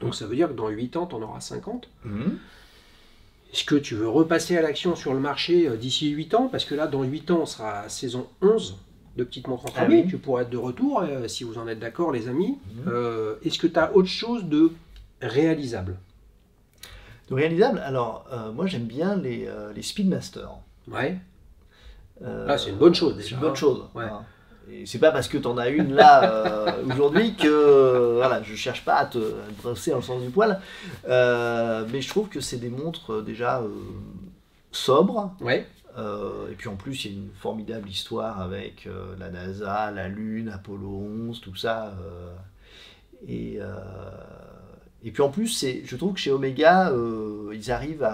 Donc ça veut dire que dans 8 ans, tu en auras 50. Est-ce que tu veux repasser à l'action sur le marché d'ici 8 ans? Parce que là, dans 8 ans, on sera à saison 11 de Petites Montres entre amis. Oui. Tu pourras être de retour, si vous en êtes d'accord, les amis. Est-ce que tu as autre chose de réalisable? De réalisable, alors moi j'aime bien les Speedmaster. Ouais. Là, c'est une bonne chose déjà. C'est une bonne chose. Ouais. Hein. Et c'est pas parce que tu en as une là aujourd'hui que voilà, je cherche pas à te brosser dans le sens du poil, mais je trouve que c'est des montres déjà sobres, Ouais. Et puis en plus, il y a une formidable histoire avec la NASA, la Lune, Apollo 11, tout ça. Et puis en plus, je trouve que chez Omega, ils arrivent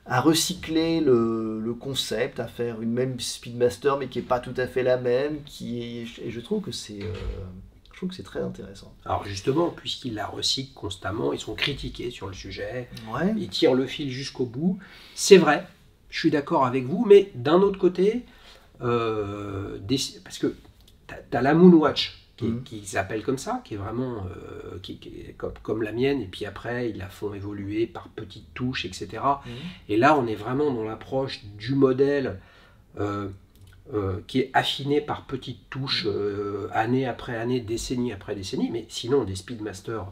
à recycler le concept, à faire une même Speedmaster, mais qui n'est pas tout à fait la même. Et je trouve que c'est très intéressant. Alors justement, puisqu'ils la recyclent constamment, ils sont critiqués sur le sujet, Ouais. ils tirent le fil jusqu'au bout. C'est vrai, je suis d'accord avec vous, mais d'un autre côté, parce que tu as la Moonwatch, qui s'appelle comme ça, qui est vraiment qui est comme la mienne, et puis après, ils la font évoluer par petites touches, etc. Et là, on est vraiment dans l'approche du modèle qui est affiné par petites touches, année après année, décennie après décennie, mais sinon, des Speedmasters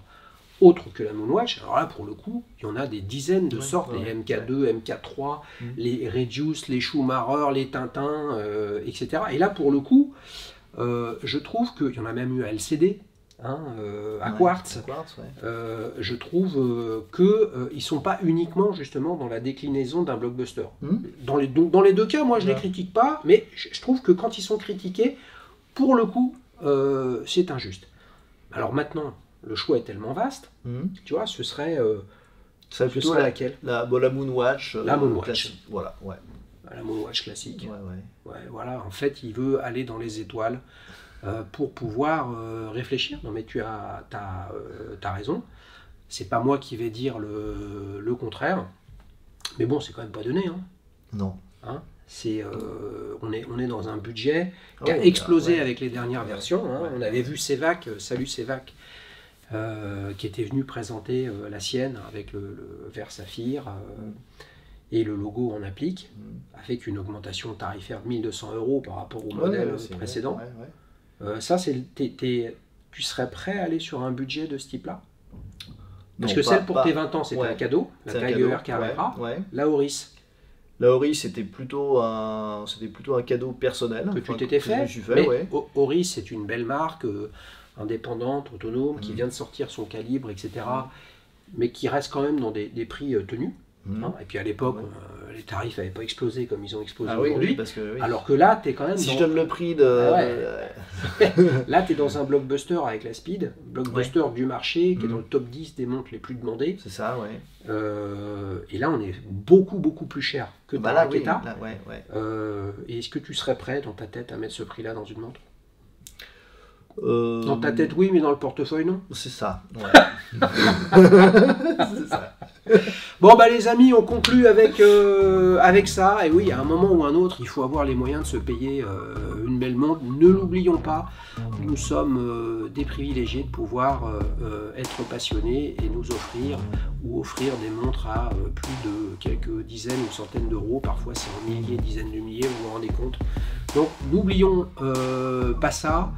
autres que la Moonwatch, alors là, pour le coup, il y en a des dizaines de sortes, les MK2, MK3, les Reduce, les Schumacher, les Tintin, etc. Et là, pour le coup, je trouve qu'il y en a même eu à LCD, à Quartz. Je trouve qu'ils ne sont pas uniquement justement dans la déclinaison d'un blockbuster. Dans les deux cas, moi je ne les critique pas, mais je trouve que quand ils sont critiqués, pour le coup, c'est injuste. Alors maintenant, le choix est tellement vaste, tu vois, ce serait laquelle la Moonwatch. La Moonwatch. Classique. Voilà, ouais. La Moonwatch classique. Ouais. Voilà, en fait, il veut aller dans les étoiles pour pouvoir réfléchir. Non, mais tu as raison. C'est pas moi qui vais dire le contraire. Mais bon, c'est quand même pas donné. Non. On est dans un budget qui a explosé avec les dernières versions. On avait vu Cevac, salut Cevac, qui était venu présenter la sienne avec le vert saphir. Et le logo en applique, avec une augmentation tarifaire de 1200 € par rapport au modèle précédent. Ça, tu serais prêt à aller sur un budget de ce type-là? Parce que celle pour tes 20 ans, c'était un cadeau, la Tiger Carrera. La Oris. La Oris, c'était plutôt un cadeau personnel. Que tu t'étais fait. Mais Oris, c'est une belle marque indépendante, autonome, qui vient de sortir son calibre, etc. Mais qui reste quand même dans des prix tenus. Et puis à l'époque, les tarifs n'avaient pas explosé comme ils ont explosé aujourd'hui. Alors que là, tu es quand même. Si je donne le prix de. Là, tu es dans un blockbuster avec la Speed, blockbuster du marché, qui est dans le top 10 des montres les plus demandées. C'est ça, et là, on est beaucoup, beaucoup plus cher que dans la Raketa. Et est-ce que tu serais prêt dans ta tête à mettre ce prix-là dans une montre? Dans ta tête, oui, mais dans le portefeuille, non. C'est ça. C'est ça. Bon, les amis, on conclut avec ça. Et oui, à un moment ou un autre, il faut avoir les moyens de se payer une belle montre. Ne l'oublions pas, nous sommes des privilégiés de pouvoir être passionnés et nous offrir des montres à plus de quelques dizaines ou centaines d'euros. Parfois, c'est en milliers, dizaines de milliers, vous vous rendez compte. Donc, n'oublions pas ça.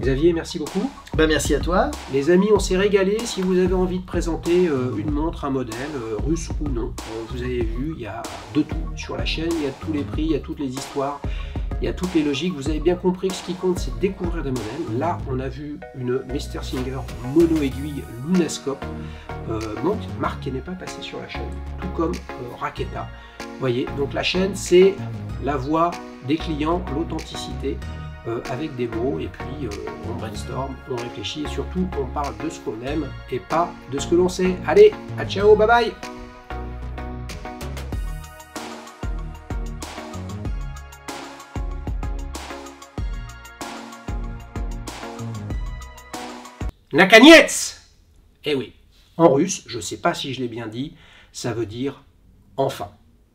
Xavier, merci beaucoup. Merci à toi. Les amis, on s'est régalé. Si vous avez envie de présenter une montre, un modèle, russe ou non, vous avez vu, il y a de tout sur la chaîne, il y a tous les prix, il y a toutes les histoires, il y a toutes les logiques. Vous avez bien compris que ce qui compte, c'est de découvrir des modèles. Là, on a vu une Meister Singer mono-aiguille Lunascope, marque qui n'est pas passée sur la chaîne, tout comme Raketa. Vous voyez, donc la chaîne, c'est la voix des clients, l'authenticité, avec des mots, et puis on brainstorm, on réfléchit, et surtout on parle de ce qu'on aime et pas de ce que l'on sait. Allez, à ciao, bye bye. Nakaniec. Eh oui, en russe, je sais pas si je l'ai bien dit, ça veut dire enfin.